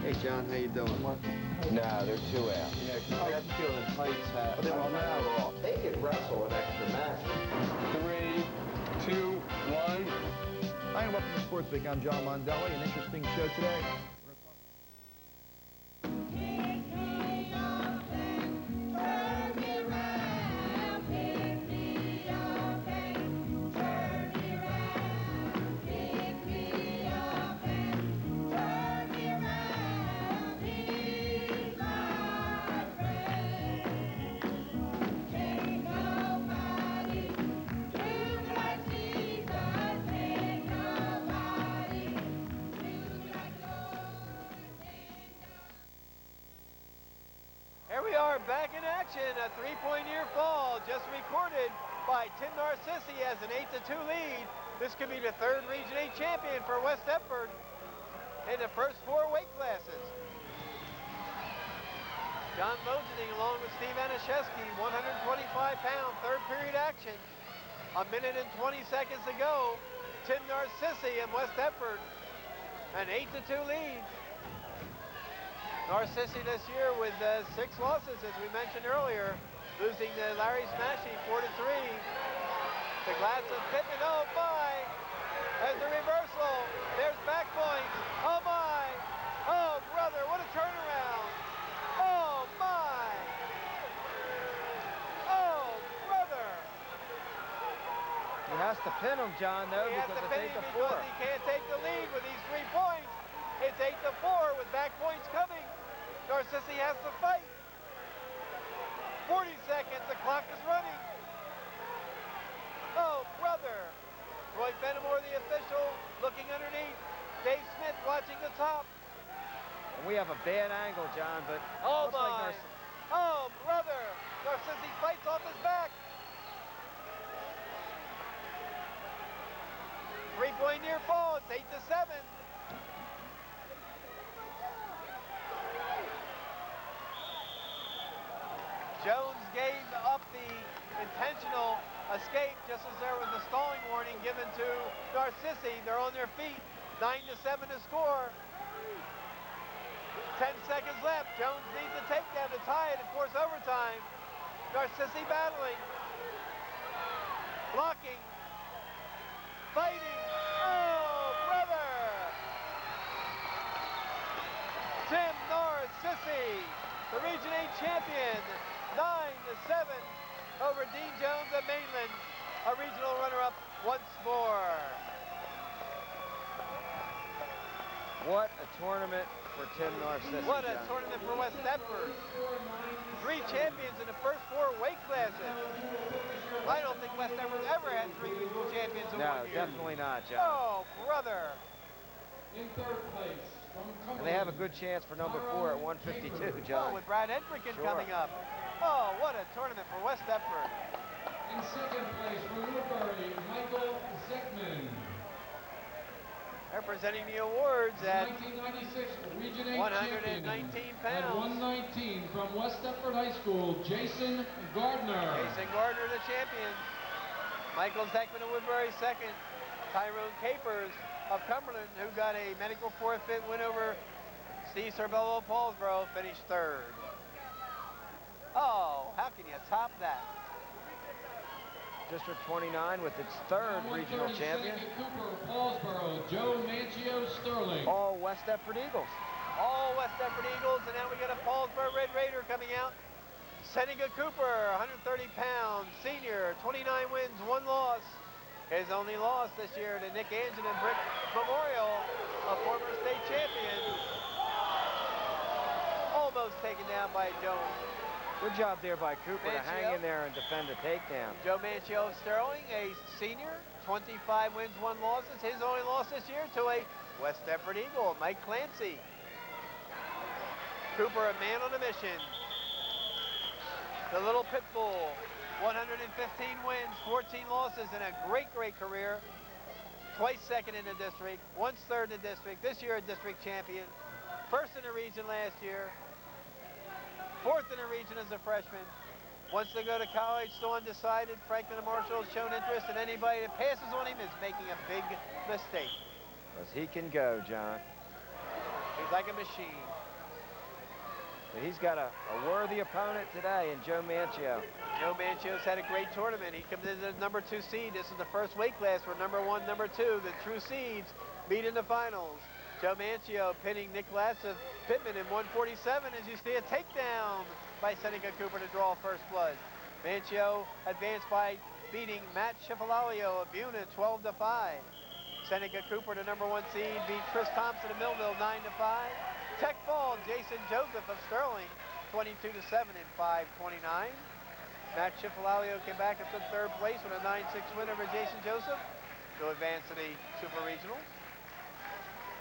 Hey John, how you doing? Nah, they're 2 out. Yeah, I got the feeling Heights have. Well, now They could wrestle an extra match. 3, 2, 1. Hi, and welcome to Sports Week. I'm John Mondelli. An interesting show today. Here we are back in action. A three-point near fall just recorded by Tim Narcissi as an 8-2 lead. This could be the third Region 8 champion for West Deptford in the first 4 weight classes. John Bojaning along with Steve Anashevsky, 125-pound third period action. A minute and 20 seconds to go. Tim Narcissi and West Deptford, an 8-2 lead. Narcissi this year with 6 losses, as we mentioned earlier, losing to Larry Smashy 4-3. The glass of Pittman, oh my! As the reversal, there's back point. Oh my! Oh brother, what a turnaround! Oh my! Oh brother! he has to pin him, John, though, He has because to it's pin 8 him to 4. because he can't take the lead with these 3 points. It's 8-4 with back points coming. Narcissi has to fight. 40 seconds, the clock is running. Oh, brother. Roy Fenimore, the official, looking underneath. Dave Smith watching the top. And we have a bad angle, John, but Oh, looks my. like Oh, brother. Narcissi fights off his back. 3-point near fall. It's 8-7. Jones gave up the intentional escape just as there was a stalling warning given to Narcissi. They're on their feet. 9-7 to score. 10 seconds left. Jones needs a takedown to tie it and force overtime. Narcissi battling. Blocking. Fighting. Oh, brother! Tim Narcissi, the Region 8 champion. 9-7 over Dean Jones at Mainland. A regional runner-up once more. what a tournament for Tim Narcissi. What a John. tournament for West Deptford. 3 champions in the first 4 weight classes. I don't think West Deptford ever had 3 regional champions in No, 1 year. definitely not, John. Oh, brother. In third place from And they have a good chance for number 4 at 152, John. Oh, with Brad Edrican Sure. coming up. Oh, what a tournament for West Deptford. In second place from Woodbury, Michael Zeckman. Representing the awards at 1996 Region 8 119 champion. pounds. At 119 from West Deptford High School, Jason Gardner. Jason Gardner, the champion. Michael Zeckman of Woodbury, second. Tyrone Capers of Cumberland, who got a medical forfeit win over Steve Sorbello of Paulsboro, finished third. Oh, how can you top that? District 29 with its 3rd regional champion. Cooper, Paulsboro, Joe Manchio Sterling. All West Deptford Eagles. All West Deptford Eagles, and now we got a Paulsboro Red Raider coming out. Seneca Cooper, 130 pounds, senior, 29 wins, 1 loss. His only loss this year to Nick Angin and Brick Memorial, a former state champion. Almost taken down by Jones. Good job there by Cooper to hang Manchio. in there and defend the takedown. Joe Manchio of Sterling, a senior, 25 wins, 1 losses. His only loss this year to a West Deptford Eagle, Mike Clancy. Cooper, a man on a mission. The little pit bull, 115 wins, 14 losses, and a great career. Twice second in the district, once third in the district, this year a district champion. First in the region last year, fourth in the region as a freshman. Wants to go to college, still undecided. Franklin and Marshall has shown interest, and anybody that passes on him is making a big mistake. Because he can go, John. He's like a machine. But he's got a worthy opponent today in Joe Manchio. Joe Manchio's had a great tournament. He comes in as number 2 seed. This is the first weight class where number 1, number 2, the true seeds, meet in the finals. Joe Manchio pinning Nick Latz of Pittman in 147 as you see a takedown by Seneca Cooper to draw first blood. Manchio advanced by beating Matt Schiffalalio of Buna 12-5. Seneca Cooper, the number 1 seed, beat Chris Thompson of Millville 9-5. Tech Fall, Jason Joseph of Sterling 22-7 in 5:29. Matt Schiffalalio came back and took third place with a 9-6 win over Jason Joseph to advance to the Super Regionals.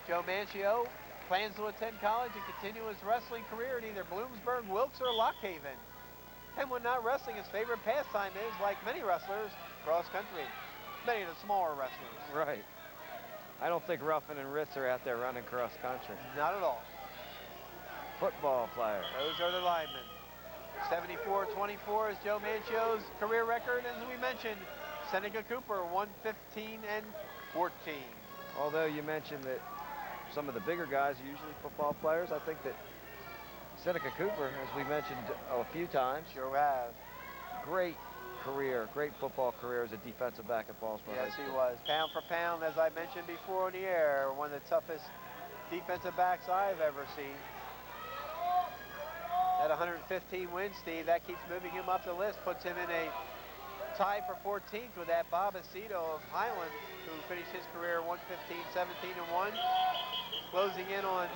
Joe Manchio plans to attend college and continue his wrestling career at either Bloomsburg, Wilkes, or Lock Haven. And when not wrestling, his favorite pastime is, like many wrestlers, cross country. Many of the smaller wrestlers. Right. I don't think Ruffin and Ritz are out there running cross country. Not at all. Football player. Those are the linemen. 74-24 is Joe Manchio's career record. As we mentioned, Seneca Cooper 115-14. Although you mentioned that some of the bigger guys are usually football players, I think that Seneca Cooper, as we mentioned a few times, sure have. Great career, great football career as a defensive back at Ballsboro. Yes, he was. Pound for pound, as I mentioned before on the air, one of the toughest defensive backs I've ever seen. At 115 wins, Steve, that keeps moving him up the list, puts him in a tie for 14th with that Bob Aceto of Highland, who finished his career 115-17-1. Closing in on,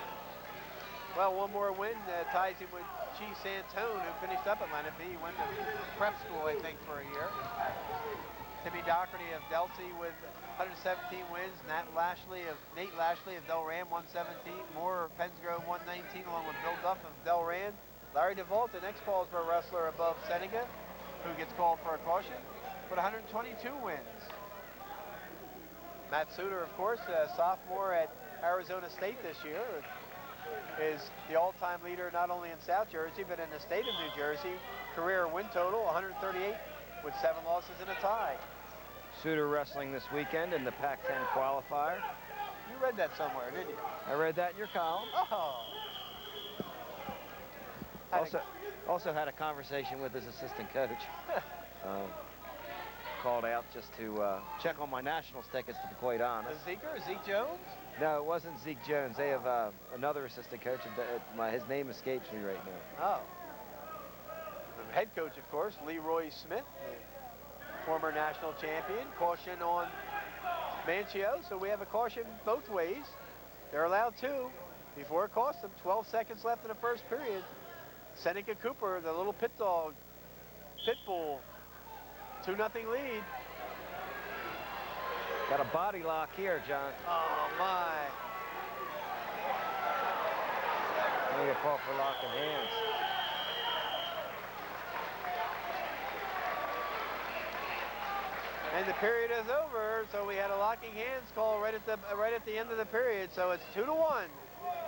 well, one more win, ties him with G. Santone, who finished up at Lenape. He went to prep school, I think, for a year. Timmy Doherty of Delsey with 117 wins. Nate Lashley of Delran, 117. Moore of Pensgrove, 119, along with Bill Duff of Delran. Larry DeVault, the next Paulsboro wrestler above Seneca, who gets called for a caution, with 122 wins. Matt Suter, of course, a sophomore at Arizona State this year, is the all-time leader not only in South Jersey, but in the state of New Jersey. Career win total, 138, with 7 losses and a tie. Suter wrestling this weekend in the Pac-10 qualifier. You read that somewhere, didn't you? I read that in your column. Oh. Also had a conversation with his assistant coach. Called out just to check on my nationals tickets, to be quite honest. Zeke Jones? No, it wasn't Zeke Jones. They have another assistant coach. His name escapes me right now. Oh. The head coach, of course, Leroy Smith, former national champion. Caution on Manchio, so we have a caution both ways. They're allowed 2 before it costs them. 12 seconds left in the first period. Seneca Cooper, the little pit bull, 2-0 lead. Got a body lock here, John. Oh, my. They get called for locking hands. And the period is over, so we had a locking hands call right at the end of the period. So it's 2-1.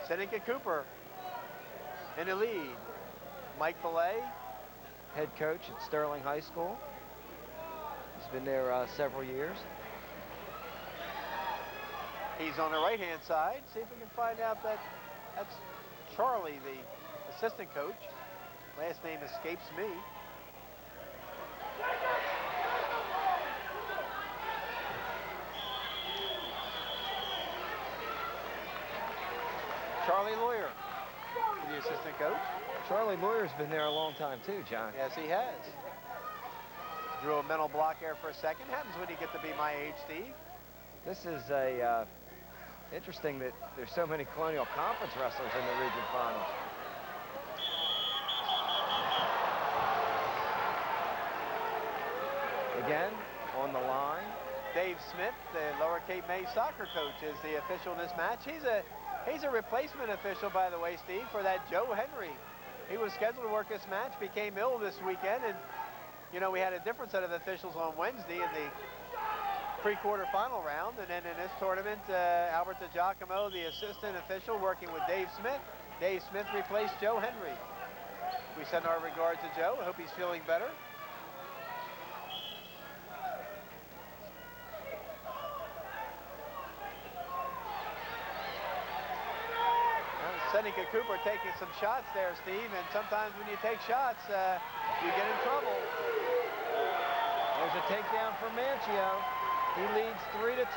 Seneca Cooper in the lead. Mike Belay, head coach at Sterling High School. He's been there several years. He's on the right-hand side. See if we can find out that's Charlie, the assistant coach. Last name escapes me. Charlie Lawyer, the assistant coach. Charlie Lawyer's been there a long time too, John. Yes, he has. Drew a mental block there for a second. Happens when you get to be my age, Steve. This is interesting that there's so many Colonial Conference wrestlers in the region finals. Again, on the line. Dave Smith, the Lower Cape May soccer coach, is the official in this match. He's a replacement official, by the way, Steve, for that Joe Henry, He was scheduled to work this match, became ill this weekend, and you know, we had a different set of officials on Wednesday in the pre-quarterfinal round, and then in this tournament, Albert DiGiacomo, the assistant official, working with Dave Smith. Dave Smith replaced Joe Henry. We send our regards to Joe. I hope he's feeling better. Seneca Cooper taking some shots there, Steve, and sometimes when you take shots, you get in trouble. There's a takedown for Manchio. He leads 3-2.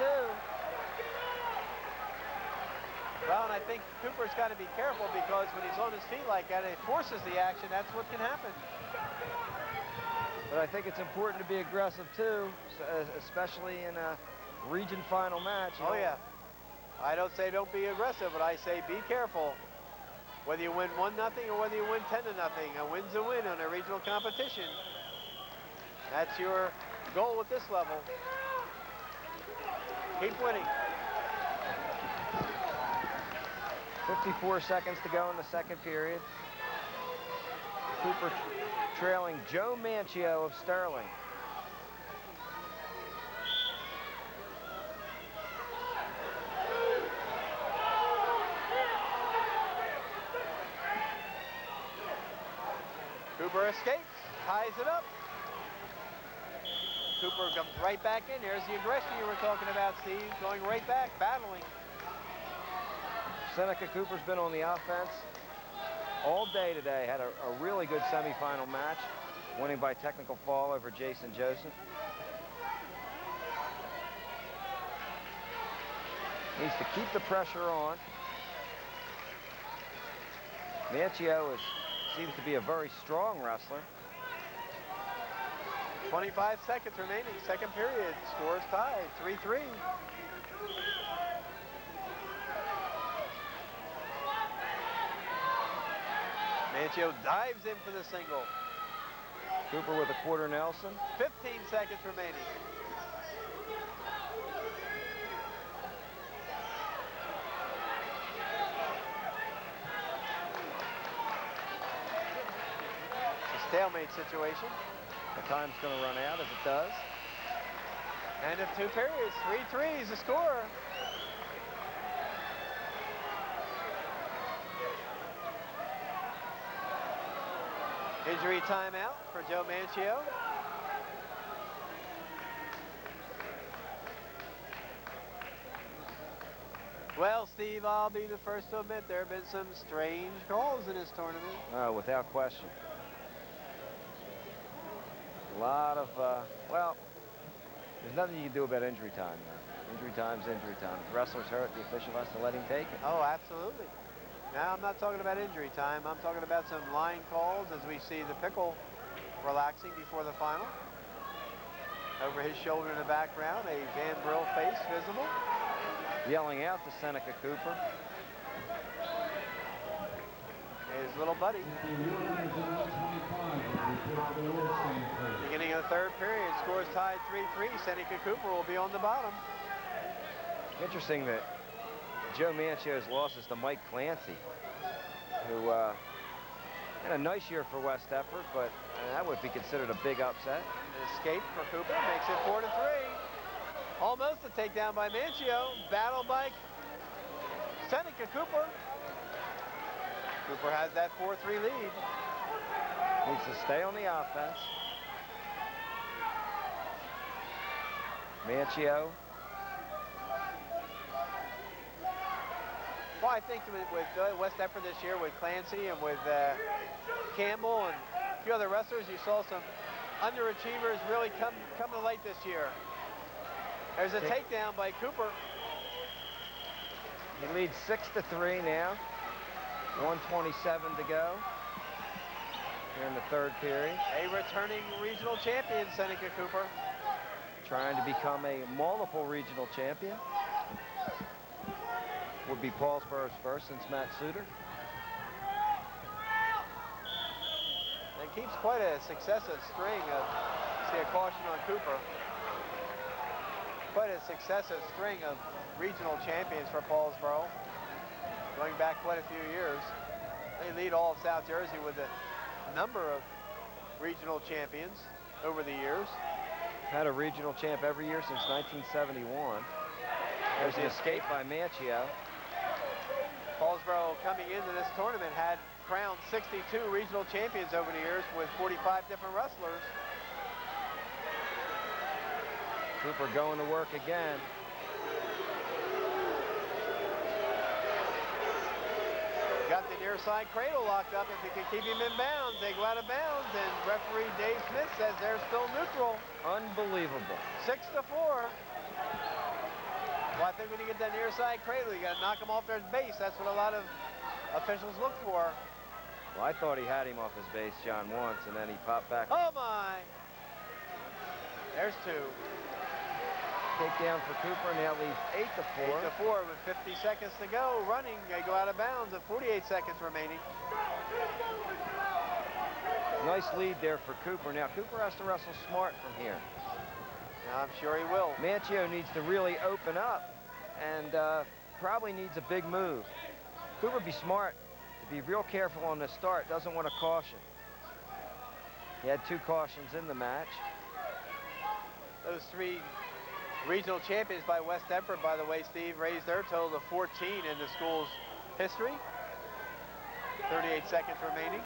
Well, and I think Cooper's got to be careful because when he's on his feet like that, it forces the action. That's what can happen. But I think it's important to be aggressive too, especially in a region final match. Oh, yeah. I don't say don't be aggressive, but I say be careful. Whether you win 1-0 or whether you win 10-0, a win's a win on a regional competition. That's your goal at this level. Keep winning. 54 seconds to go in the second period. Cooper trailing Joe Manchio of Sterling. Cooper escapes, ties it up. Cooper comes right back in. There's the aggression you were talking about, Steve. Going right back, battling. Seneca Cooper's been on the offense all day today. Had a really good semifinal match, winning by technical fall over Jason Joseph. Needs to keep the pressure on. Manchio seems to be a very strong wrestler. 25 seconds remaining, second period. Scores tied, 3-3. Manchio dives in for the single. Cooper with a quarter Nelson. 15 seconds remaining. Stalemate situation. The time's going to run out as it does. End of 2 periods. 3-3 is the score. Injury timeout for Joe Manchio. Well, Steve, I'll be the first to admit there have been some strange calls in this tournament. Without question. A lot of, well, there's nothing you can do about injury time now. Injury time's injury time. If the wrestler's hurt, the official has to let him take it. Oh, absolutely. Now, I'm not talking about injury time. I'm talking about some line calls as we see the Pickle relaxing before the final. Over his shoulder in the background, a Van Brill face visible. Yelling out to Seneca Cooper. His little buddy. Beginning of the third period, scores tied 3-3. Seneca Cooper will be on the bottom. Interesting that Joe Manchio's losses to Mike Clancy, who had a nice year for West Effort, but that would be considered a big upset. An escape for Cooper makes it 4-3. Almost a takedown by Manchio. Battle by Seneca Cooper. Cooper has that 4-3 lead. Needs to stay on the offense. Manchio. Well, I think with West Effort this year, with Clancy and with Campbell and a few other wrestlers, you saw some underachievers really come to light this year. There's a takedown by Cooper. He leads 6-3 now. 1:27 to go here in the third period. A returning regional champion, Seneca Cooper. Trying to become a multiple regional champion. Would be Paulsboro's first since Matt Suter. And keeps quite a successive string of, see a caution on Cooper. Quite a successive string of regional champions for Paulsboro, going back quite a few years. They lead all of South Jersey with a number of regional champions over the years. Had a regional champ every year since 1971. There's the escape by Manchio. Paulsboro coming into this tournament had crowned 62 regional champions over the years with 45 different wrestlers. Cooper going to work again. Got the near side cradle locked up. If he can keep him in bounds, they go out of bounds, and referee Dave Smith says they're still neutral. Unbelievable. 6-4. Well, I think when you get that near side cradle, you got to knock them off their base. That's what a lot of officials look for. Well, I thought he had him off his base, John, once, and then he popped back. Oh, my. There's 2. Takedown for Cooper, and that leaves 8-4. 8-4 with 50 seconds to go. Running, they go out of bounds with 48 seconds remaining. Nice lead there for Cooper. Now, Cooper has to wrestle smart from here. I'm sure he will. Manchio needs to really open up and probably needs a big move. Cooper be smart, to be real careful on the start, doesn't want a caution. He had 2 cautions in the match. Those 3 regional champions by West Deptford, by the way, Steve, raised their total to 14 in the school's history. 38 seconds remaining.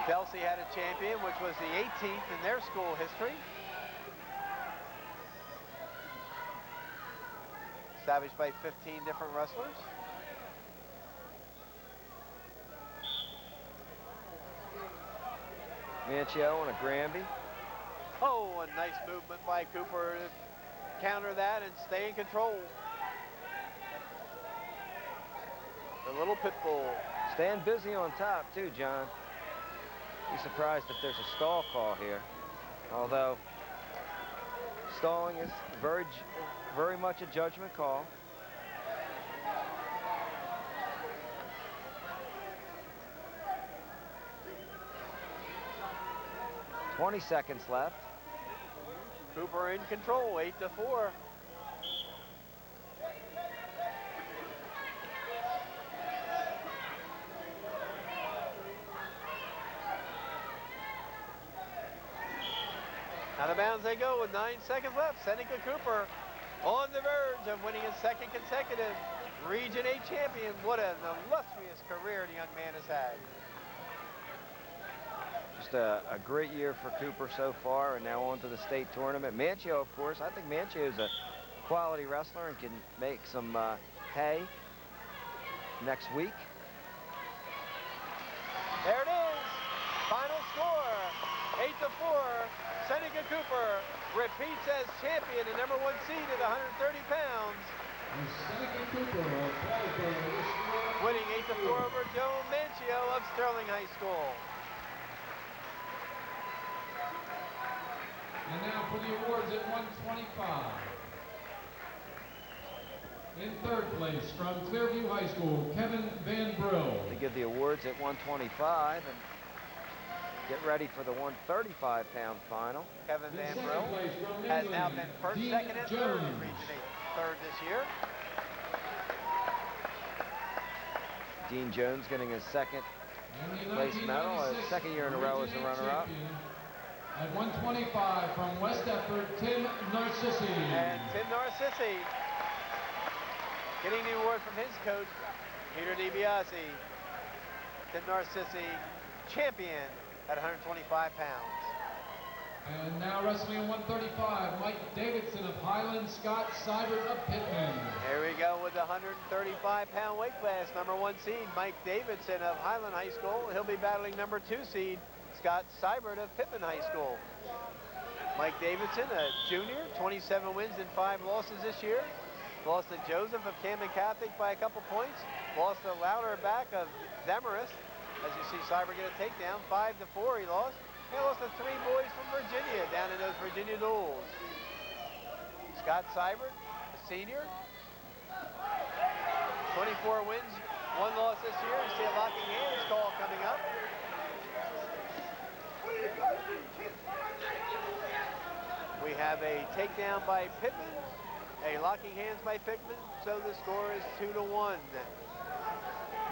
Chelsea had a champion, which was the 18th in their school history. Established by 15 different wrestlers. Manchio on a Granby. Oh, a nice movement by Cooper to counter that and stay in control. The little pit bull. Staying busy on top, too, John. Be surprised if there's a stall call here. Although, stalling is very much a judgment call. "20 seconds left. Cooper in control, 8-4. Out of bounds they go with 9 seconds left. Seneca Cooper on the verge of winning his 2nd consecutive Region 8 champion. What an illustrious career the young man has had. Just a great year for Cooper so far, and now on to the state tournament. Manchio, of course, I think Manchio is a quality wrestler and can make some hay next week. There it is. Final score, 8-4. Seneca Cooper repeats as champion and #1 seed at 130 pounds. Seneca Cooper of Paulsboro, winning 8-4 over Joe Manchio of Sterling High School. And now for the awards at 125. In 3rd place from Clearview High School, Kevin Van Brill. They give the awards at 125 and get ready for the 135-pound final. Kevin Van Brill has now been 1st, 2nd, and 3rd in Region 8. 3rd this year. Dean Jones getting his 2nd place medal, a 2nd year in a row as a runner-up. At 125 from West Deptford, Tim Narcissi. And Tim Narcissi getting the award from his coach, Peter DiBiase. Tim Narcissi, champion at 125 pounds. And now wrestling at 135, Mike Davidson of Highland, Scott Seibert of Pittman. There we go with the 135-pound weight class, #1 seed, Mike Davidson of Highland High School. He'll be battling #2 seed, Scott Seibert of Pittman High School. Mike Davidson, a junior, 27 wins and 5 losses this year. Lost to Joseph of Camden Catholic by a couple points. Lost to Louderback of Demarest. As you see Seibert get a takedown, 5-4 he lost. He lost to 3 boys from Virginia down in those Virginia duels. Scott Seibert, a senior. 24 wins, 1 loss this year. You see a locking hands call coming up. We have a takedown by Pittman, a locking hands by Pittman, so the score is 2-1.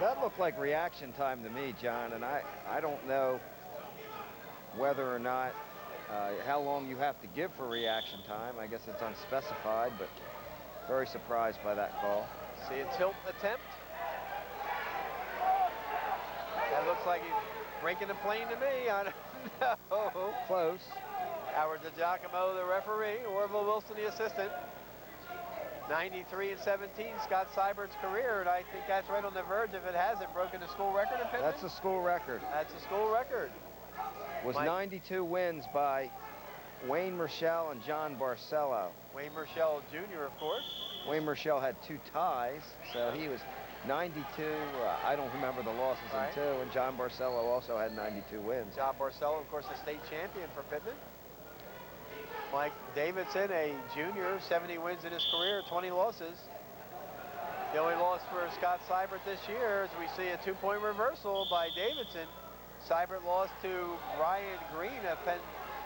That looked like reaction time to me, John, and I don't know whether or not how long you have to give for reaction time. I guess it's unspecified, but very surprised by that call. See a tilt attempt. That looks like he's breaking the plane to me. I don't know. Close. Howard DiGiacomo, the referee. Orville Wilson, the assistant. 93 and 17, Scott Seibert's career, and I think that's right on the verge, if it hasn't broken the school record in Pittman. That's a school record. That's a school record. Was 92 wins by Wayne Marshall and John Barcelo. Wayne Marshall Jr., of course. Wayne Marshall had 2 ties, so he was 92. I don't remember the losses in 2, and John Barcelo also had 92 wins. John Barcelo, of course, a state champion for Pittman. Mike Davidson, a junior, 70 wins in his career, 20 losses. The only loss for Scott Seibert this year is we see a 2-point reversal by Davidson. Seibert lost to Ryan Green of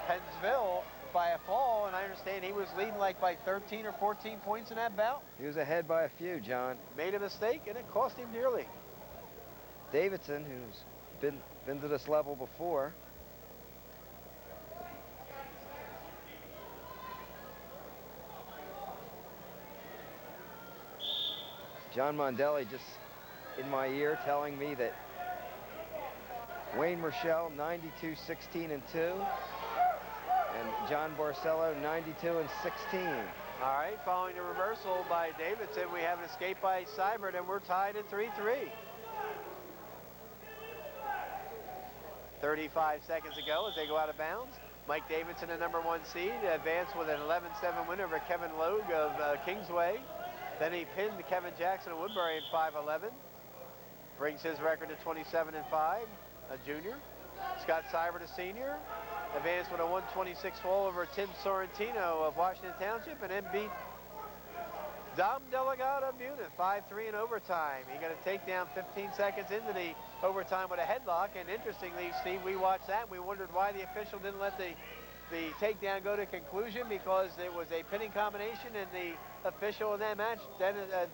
Pennsville by a fall, and I understand he was leading like by 13 or 14 points in that bout. He was ahead by a few, John. Made a mistake, and it cost him dearly. Davidson, who's been to this level before. John Mondelli just in my ear telling me that Wayne Marshall 92, 16 and 2, and John Barcelo 92 and 16. All right, following the reversal by Davidson, we have an escape by Seibert, and we're tied at 3-3. 35 seconds ago as they go out of bounds. Mike Davidson, the #1 seed, advanced with an 11-7 win over Kevin Logue of Kingsway. Then he pinned Kevin Jackson of Woodbury in 5-11. Brings his record to 27-5, a junior. Scott Seibert, a senior, advanced with a 126 fall over Tim Sorrentino of Washington Township, and then beat Dom Delegado of Munich, 5-3 in overtime. He got a takedown 15 seconds into the overtime with a headlock, and interestingly, Steve, we watched that and we wondered why the official didn't let the takedown go to conclusion, because it was a pinning combination, and the official in that match,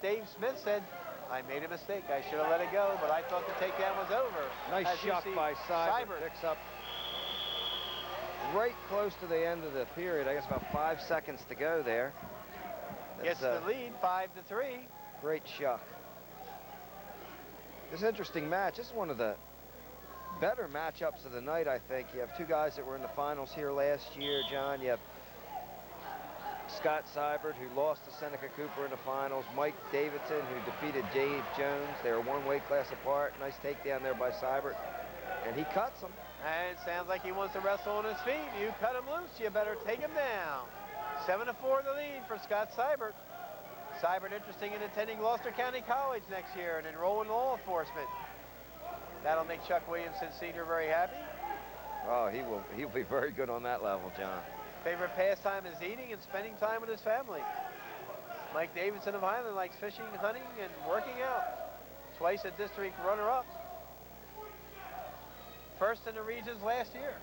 Dave Smith, said, I made a mistake. I should have let it go, but I thought the takedown was over. Nice shot by Seibert. Picks up right close to the end of the period. I guess about 5 seconds to go there. Gets the lead, 5-3. Great shuck. This is an interesting match. This is one of the better matchups of the night, I think. You have 2 guys that were in the finals here last year, John. You have Scott Seibert, who lost to Seneca Cooper in the finals. Mike Davidson, who defeated Dave Jones. They were 1 weight class apart. Nice takedown there by Seibert. And he cuts him. And it sounds like he wants to wrestle on his feet. You cut him loose, you better take him down. 7-4 the lead for Scott Seibert. Seibert interested in attending Gloucester County College next year and enrolling in law enforcement. That'll make Chuck Williamson Sr. very happy. Oh, he'll be very good on that level, John. Favorite pastime is eating and spending time with his family. Mike Davidson of Highland likes fishing, hunting, and working out. Twice a district runner-up. First in the regions last year.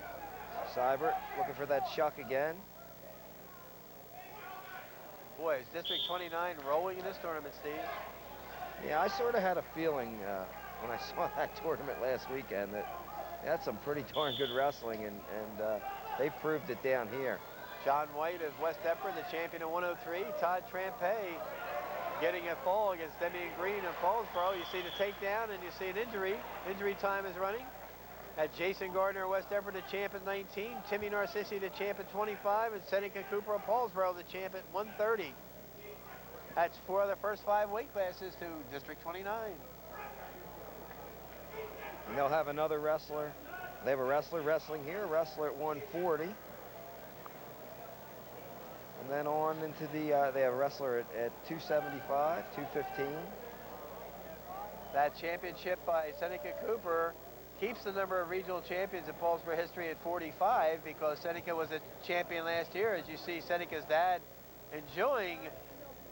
Seibert looking for that shuck again. Boy, is District 29 rolling in this tournament, Steve? Yeah, I sort of had a feeling when I saw that tournament last weekend that they had some pretty darn good wrestling, and they proved it down here. John White of West Deptford, the champion of 103. Todd Trampay getting a fall against Demian Green of Paulsboro. You see the takedown and you see an injury. Injury time is running. At Jason Gardner of West Deptford, the champ at 19. Timmy Narcissi, the champ at 25. And Seneca Cooper of Paulsboro, the champ at 130. That's 4 of the first 5 weight classes to District 29. And they'll have another wrestler. They have a wrestler wrestling here, a wrestler at 140. And then on into the, they have a wrestler at 275, 215. That championship by Seneca Cooper keeps the number of regional champions in Paulsboro history at 45, because Seneca was a champion last year. As you see Seneca's dad enjoying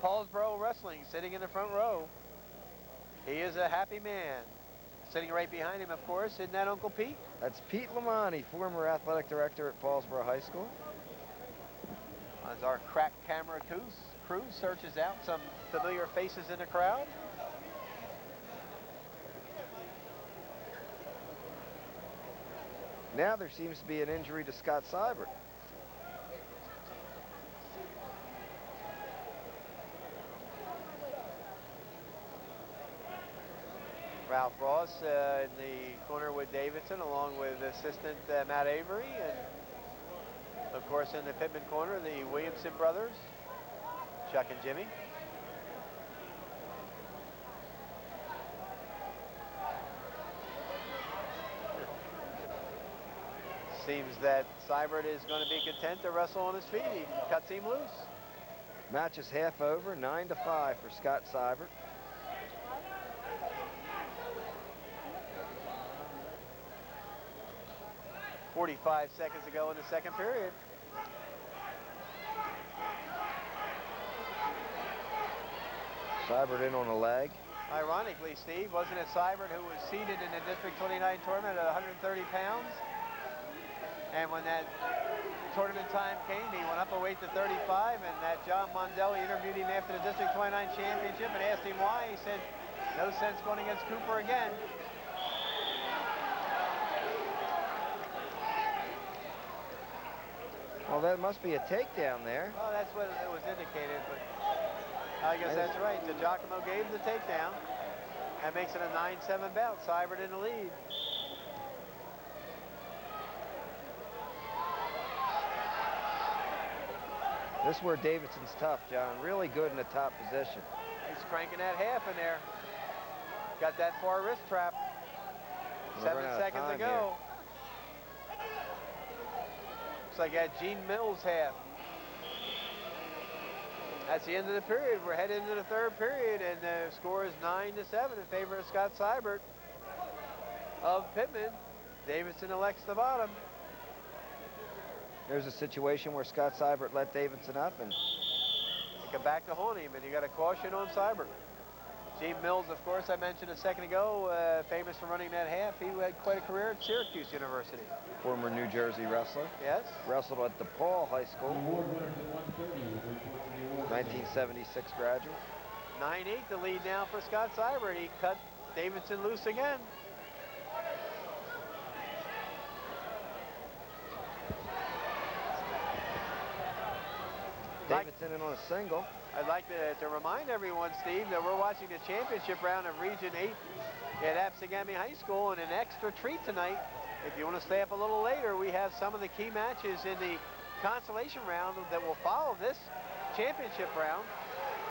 Paulsboro wrestling, sitting in the front row. He is a happy man. Sitting right behind him, of course, isn't that Uncle Pete? That's Pete Lamani, former athletic director at Paulsboro High School. As our crack camera crew searches out some familiar faces in the crowd. Now there seems to be an injury to Scott Seibert. Ralph Ross in the corner with Davidson, along with assistant Matt Avery, and of course in the Pittman corner, the Williamson brothers, Chuck and Jimmy. Seems that Seibert is going to be content to wrestle on his feet. He cuts him loose. Match is half over, 9-5 for Scott Seibert. .45 seconds to go in the second period. Seibert in on a leg. Ironically, Steve, wasn't it Seibert who was seeded in the District 29 tournament at 130 pounds? And when that tournament time came, he went up a weight to 35, and that John Mondelli interviewed him after the District 29 championship and asked him why. He said, no sense going against Cooper again. Well, that must be a takedown there. Well, that's what it was indicated, but I guess that's right. DiGiacomo gave the takedown. That makes it a 9-7 bout. Seibert in the lead. This is where Davidson's tough, John. Really good in the top position. He's cranking that half in there. Got that far wrist trap. 7 seconds to go. Looks like that Gene Mills half. That's the end of the period. We're headed into the third period, and the score is 9-7 in favor of Scott Seibert of Pittman. Davidson elects the bottom. There's a situation where Scott Seibert let Davidson up, and they come back to haunt him, and you got a caution on Seibert. Gene Mills, of course, I mentioned a second ago, famous for running that half. He had quite a career at Syracuse University. Former New Jersey wrestler. Yes. Wrestled at DePaul High School. 1976 graduate. 9-8 the lead now for Scott Seibert. He cut Davidson loose again. Davidson in on a single. I'd like to remind everyone, Steve, that we're watching the championship round of Region 8 at Absegami High School, and an extra treat tonight. If you want to stay up a little later, we have some of the key matches in the consolation round that will follow this championship round.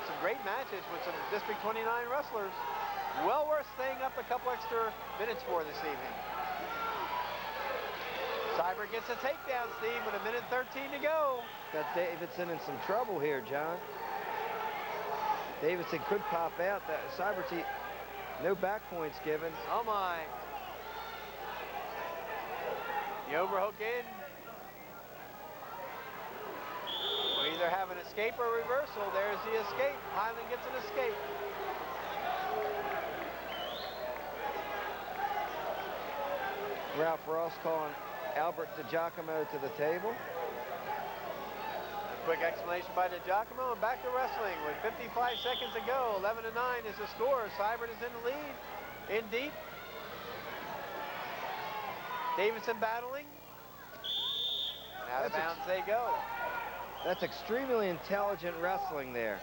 Some great matches with some District 29 wrestlers. Well worth staying up a couple extra minutes for this evening. Seibert gets a takedown, Steve, with 1:13 to go. Got Davidson in some trouble here, John. Davidson could pop out. That Seibert's no back points given. Oh my. The overhook in. We'll either have an escape or reversal. There's the escape. Highland gets an escape. Ralph Ross calling Albert DiGiacomo to the table. A quick explanation by DiGiacomo, and back to wrestling with 55 seconds to go. 11-9 is the score. Seibert is in the lead. In deep. Davidson battling. And out of bounds they go. That's extremely intelligent wrestling there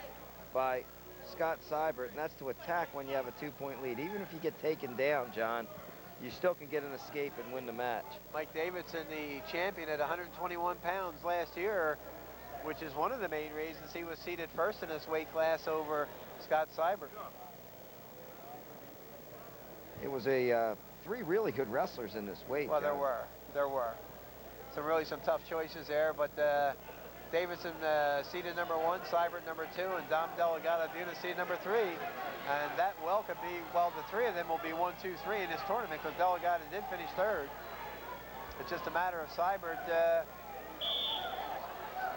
by Scott Seibert, and that's to attack when you have a 2-point lead. Even if you get taken down, John, you still can get an escape and win the match. Mike Davidson, the champion at 121 pounds last year, which is one of the main reasons he was seated first in this weight class over Scott Seibert. It was three really good wrestlers in this weight. Well, John. there were. Some tough choices there, but Davidson seated number 1, Seibert number 2, and Dom Delgado seated number 3. And that could be, the three of them will be 1, 2, 3 in this tournament, because Delgado did finish third. It's just a matter of Seibert,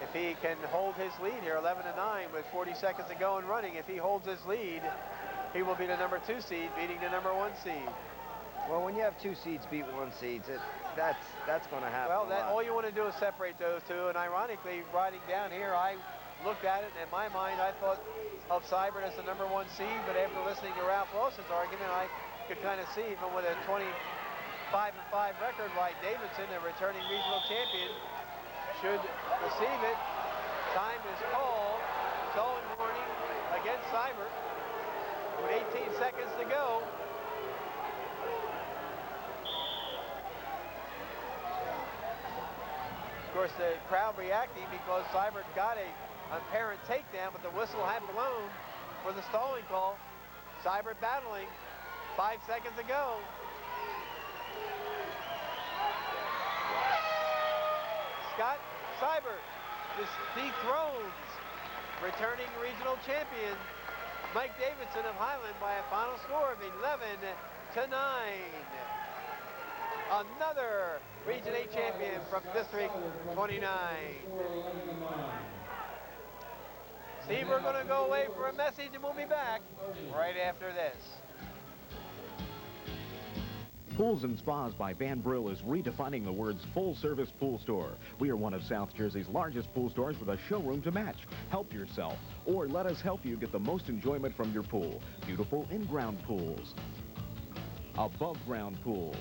if he can hold his lead here, 11-9 with 40 seconds to go and running. If he holds his lead, he will be the number 2 seed, beating the number 1 seed. Well, when you have 2 seeds beat 1 seed, that's going to happen. Well, all you want to do is separate those two. And ironically, riding down here, I looked at it, and in my mind, I thought of Seibert as the number 1 seed. But after listening to Ralph Ross's argument, I could kind of see, even with a 20 5-5 record. White Davidson, the returning regional champion, should receive it. Time is called. Towing warning against Seibert with 18 seconds to go. Of course, the crowd reacting because Seibert got a apparent takedown, but the whistle had blown for the stalling call. Seibert battling. 5 seconds to go. Scott Seibert dethrones returning regional champion Mike Davidson of Highland by a final score of 11-9. Another Region 8 champion from District 29. Steve, we're going to go away for a message and we'll be back right after this. Pools and Spas by Van Brill is redefining the words full-service pool store. We are one of South Jersey's largest pool stores with a showroom to match. Help yourself, or let us help you get the most enjoyment from your pool. Beautiful in-ground pools, above-ground pools,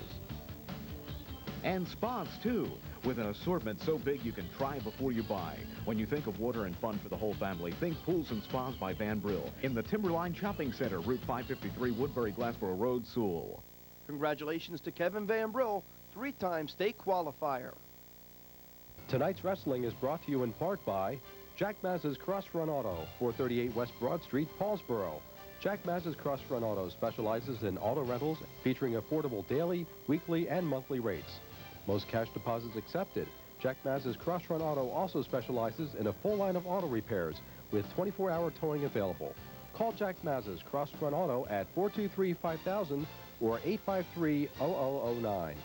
and spas, too, with an assortment so big you can try before you buy. When you think of water and fun for the whole family, think Pools and Spas by Van Brill in the Timberline Shopping Center, Route 553, Woodbury, Glassboro Road, Sewell. Congratulations to Kevin Van Brill, 3-time state qualifier. Tonight's wrestling is brought to you in part by Jack Mazza's Cross Run Auto, 438 West Broad Street, Paulsboro. Jack Mazza's Cross Run Auto specializes in auto rentals featuring affordable daily, weekly, and monthly rates. Most cash deposits accepted. Jack Mazza's Cross Run Auto also specializes in a full line of auto repairs with 24-hour towing available. Call Jack Mazza's Cross Run Auto at 423-5000 or 853-0009.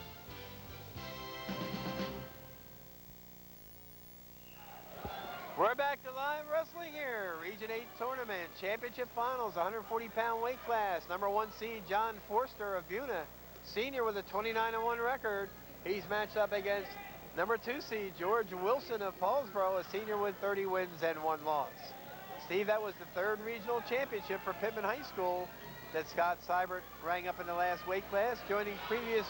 We're back to live wrestling here. Region 8 tournament, championship finals, 140-pound weight class. Number 1 seed John Forster of Buna, senior with a 29-1 record. He's matched up against number 2 seed George Wilson of Paulsboro, a senior with 30 wins and 1 loss. Steve, that was the 3rd regional championship for Pittman High School that Scott Seibert rang up in the last weight class, joining previous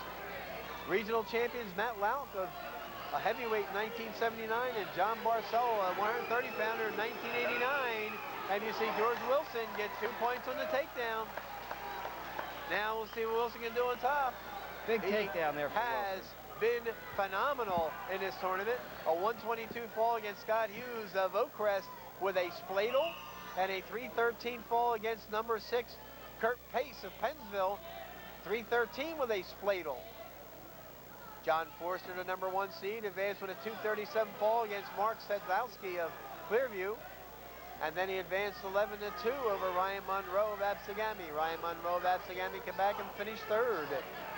regional champions Matt Lauk of a heavyweight in 1979 and John Barcelo, a 130-pounder in 1989. And you see George Wilson get 2 points on the takedown. Now we'll see what Wilson can do on top. Big takedown there for Wilson. Has been phenomenal in this tournament. A 122 fall against Scott Hughes of Oakcrest with a spladle, and a 313 fall against number 6 Kurt Pace of Pennsville, 313 with a spladle. John Forster, the number 1 seed, advanced with a 237 fall against Mark Sedzowski of Clearview. And then he advanced 11-2 over Ryan Monroe of Absegami. Ryan Monroe of Absegami came back and finished 3rd.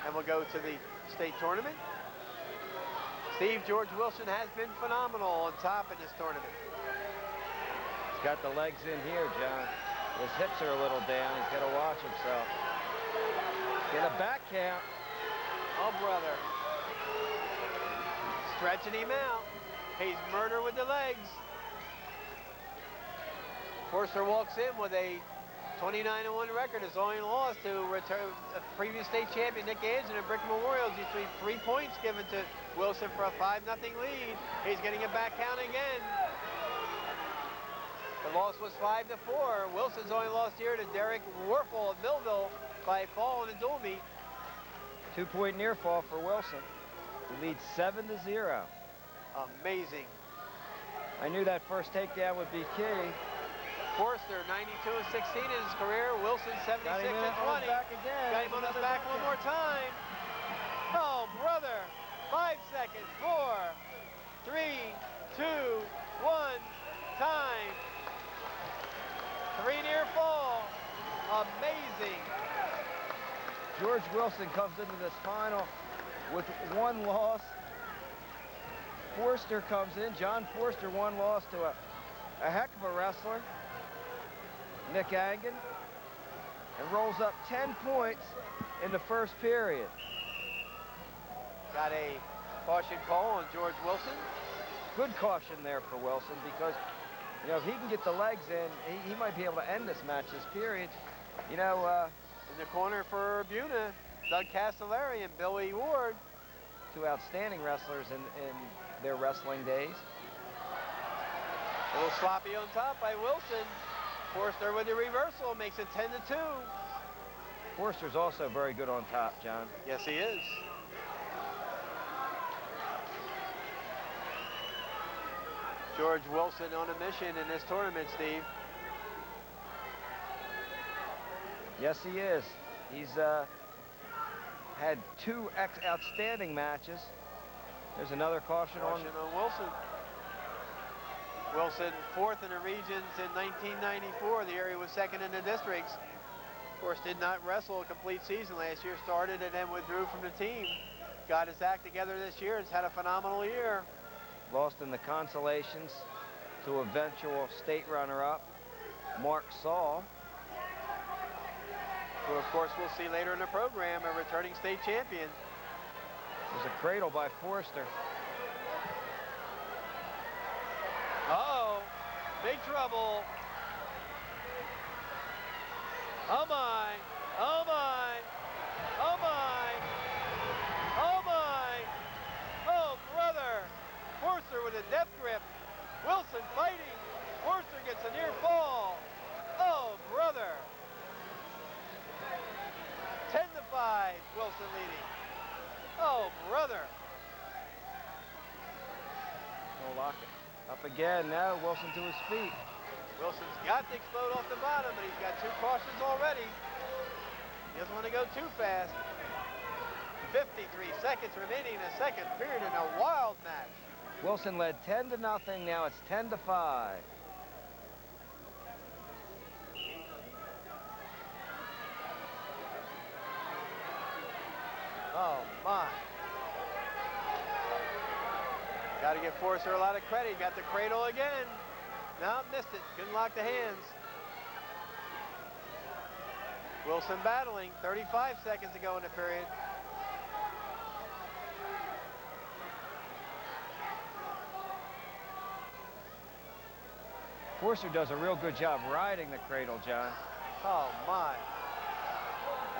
And we'll go to the state tournament. Steve, George Wilson has been phenomenal on top in this tournament. He's got the legs in here, John. His hips are a little down. He's got to watch himself. Get a back count. Oh, brother. Stretching him out. He's murder with the legs. Forster walks in with a 29-1 record. His only loss to return previous state champion Nick Anson and Brick Memorials. You see 3 points given to Wilson for a 5-0 lead. He's getting a back count again. The loss was 5-4. Wilson's only lost here to Derek Warfel of Millville by a fall in a dual meet. 2-point near fall for Wilson. He leads 7-0. Amazing. I knew that first takedown would be key. Forster, 92-16 in his career. Wilson, 76-20. Got him on his back again. Got him on his back one more time. Oh, brother. 5 seconds. 4, 3, 2, 1. Time. 3 near fall. Amazing. George Wilson comes into this final with 1 loss. Forster comes in. John Forster, 1 loss to a heck of a wrestler, Nick Angen, and rolls up 10 points in the first period. Got a caution call on George Wilson. Good caution there for Wilson because, you know, if he can get the legs in, he might be able to end this match, this period. You know, in the corner for Buna, Doug Castellari and Billy Ward. Two outstanding wrestlers in their wrestling days. A little sloppy on top by Wilson. Forster with the reversal makes it 10-2. Forster's also very good on top, John. Yes, he is. George Wilson on a mission in this tournament, Steve. Yes, he is. He's had two outstanding matches. There's another caution on Wilson. Wilson fourth in the regions in 1994. The area was second in the districts. Of course, did not wrestle a complete season last year. Started and then withdrew from the team. Got his act together this year. Has had a phenomenal year. Lost in the consolations to eventual state runner-up, Mark Saul. Who, of course, we'll see later in the program, a returning state champion. There's a cradle by Forster. Uh-oh, big trouble. Oh my, oh my, oh my, oh my, oh brother. Forster with a death grip. Wilson fighting. Forster gets a near fall. Oh brother. 10-5, Wilson leading. Oh brother. No locket. Up again now, Wilson to his feet. Wilson's got to explode off the bottom, but he's got two cautions already. He doesn't want to go too fast. 53 seconds remaining in the second period in a wild match. Wilson led 10-0, now it's 10-5. Oh my. Got to give Forster a lot of credit. Got the cradle again. No, missed it. Couldn't lock the hands. Wilson battling. 35 seconds to go in the period. Forster does a real good job riding the cradle, John. Oh my.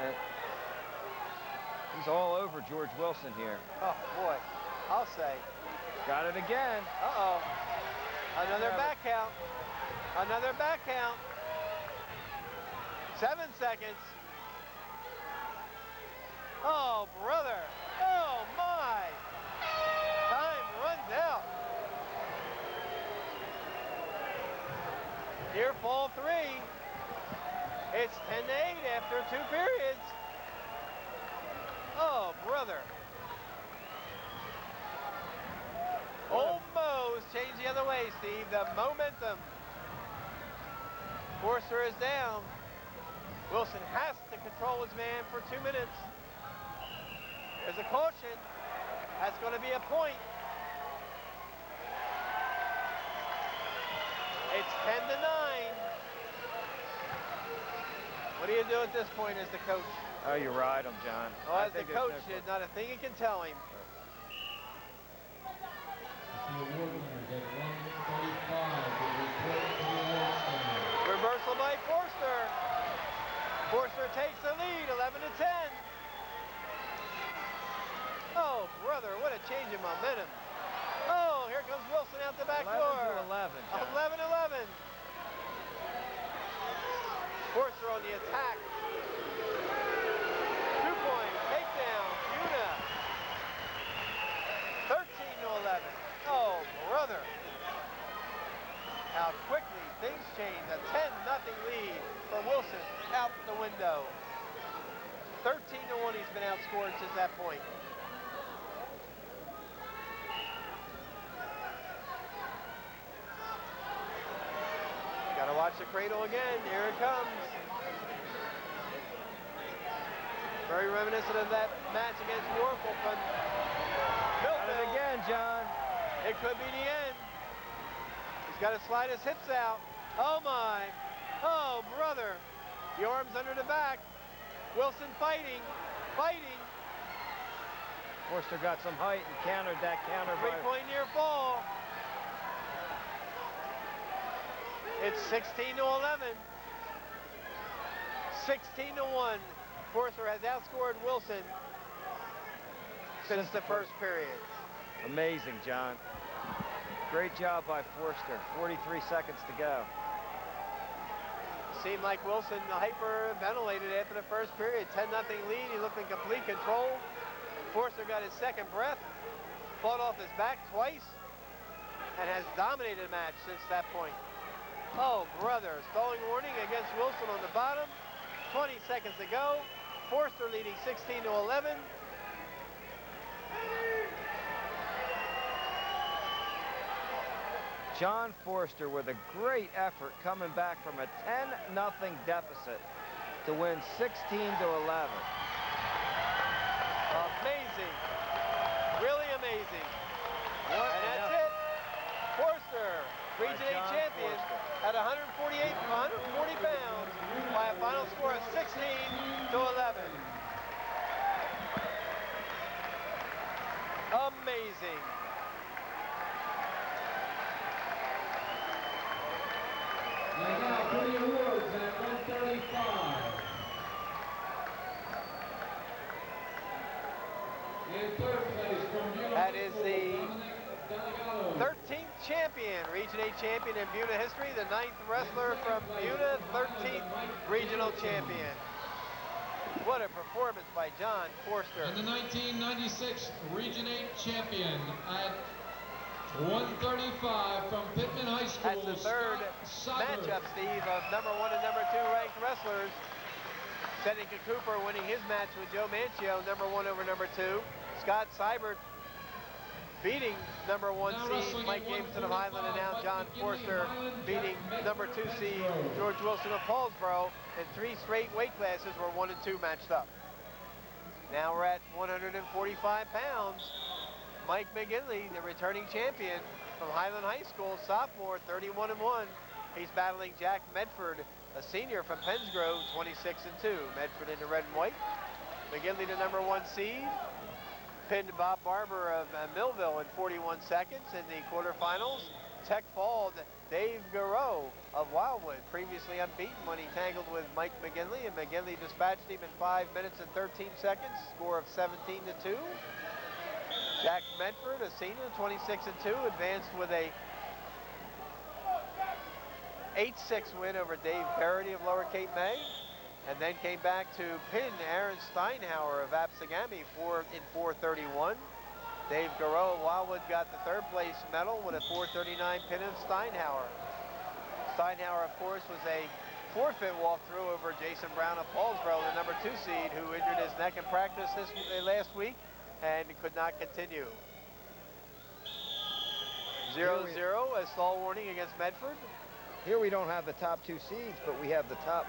And he's all over George Wilson here. Oh boy. I'll say. Got it again. Uh-oh. Another back count. Another back count. 7 seconds. Oh, brother. Oh, my. Time runs out. Near fall 3. It's 10-8 after 2 periods. Oh, brother. Almost changed the other way, Steve. The momentum. Forster is down. Wilson has to control his man for 2 minutes. There's a caution. That's going to be a point. It's 10-9. What do you do at this point as the coach? Oh, you ride him, John. Oh, as the coach, there's not a thing you can tell him. The award winners at 135 will report to the award center. Reversal by Forster. Forster takes the lead, 11-10. Oh, brother, what a change in momentum. Oh, here comes Wilson out the back door. 11-11. 11-11. Forster on the attack. 2-point takedown, Una. 13-11. Oh, brother. How quickly things change. A 10-0 lead for Wilson out the window. 13-1 he's been outscored since that point. Gotta watch the cradle again. Here it comes. Very reminiscent of that match against Warfel from Got it again, John. It could be the end. He's got to slide his hips out. Oh my. Oh, brother. The arms under the back. Wilson fighting. Fighting. Forster got some height and countered that counter. 3-point near fall. It's 16-11. 16-1. Forster has outscored Wilson since the first period. Amazing, John. Great job by Forster. 43 seconds to go. Seemed like Wilson hyperventilated after the first period. 10-0 lead. He looked in complete control. Forster got his second breath, fought off his back twice, and has dominated the match since that point. Oh, brother. Stalling warning against Wilson on the bottom. 20 seconds to go. Forster leading 16-11. John Forster with a great effort coming back from a 10-0 deficit to win 16-11. Amazing. Really amazing. And that's it. Forster, Region 8 champion at 140 pounds by a final score of 16-11. Amazing. And now for the awards at 135. In third place from Buena That is the Delgado. 13th champion, Region 8 champion in Buena history, the 9th wrestler from Buena, 13th regional champion. What a performance by John Forster. And the 1996 Region 8 champion at 135 from Pittman High School. That's the third matchup, Steve, of number 1 and number 2 ranked wrestlers. Seneca Cooper winning his match with Joe Manchio, number 1 over number 2. Scott Seibert beating number 1 seed Mike Jameson of Highland, and now John Forster beating number 2 seed George Wilson of Paulsboro. And 3 straight weight classes were 1 and 2 matched up. Now we're at 145 pounds. Mike McGinley, the returning champion from Highland High School, sophomore, 31-1. He's battling Jack Medford, a senior from Pennsgrove, 26-2. Medford in the red and white. McGinley, the number 1 seed, pinned Bob Barber of Millville in 41 seconds in the quarterfinals. Tech Falled Dave Garreau of Wildwood, previously unbeaten when he tangled with Mike McGinley, and McGinley dispatched him in 5 minutes and 13 seconds, score of 17-2. Jack Medford, a senior, 26-2, advanced with a 8-6 win over Dave Parody of Lower Cape May, and then came back to pin Aaron Steinhauer of Apsagami in 4:31. Dave Garreau of Wildwood got the 3rd place medal with a 4:39 pin of Steinhauer. Steinhauer, of course, was a forfeit walkthrough over Jason Brown of Paulsboro, the number 2 seed, who injured his neck in practice last week and could not continue. 0-0, a stall warning against Medford. Here we don't have the top 2 seeds, but we have the top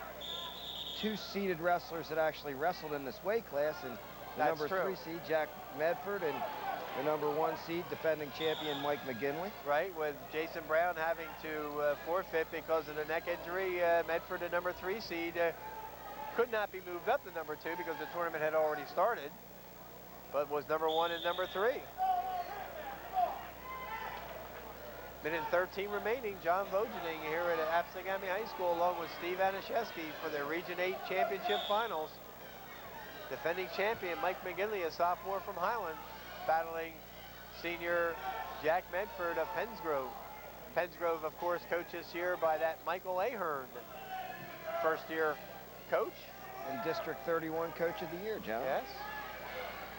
2 seeded wrestlers that actually wrestled in this weight class, and the number 3 seed, Jack Medford, and the number 1 seed, defending champion Mike McGinley. Right, with Jason Brown having to forfeit because of the neck injury. Medford, the number 3 seed, could not be moved up to number 2 because the tournament had already started, but was number 1 and number 3. Minute 13 remaining. John Vogening here at Apsagami High School along with Steve Anashevsky for the Region 8 Championship Finals. Defending champion Mike McGinley, a sophomore from Highland, battling senior Jack Medford of Pennsgrove. Pennsgrove, of course, coached this year by that Michael Ahern, first-year coach. And District 31 Coach of the Year, John. Yes.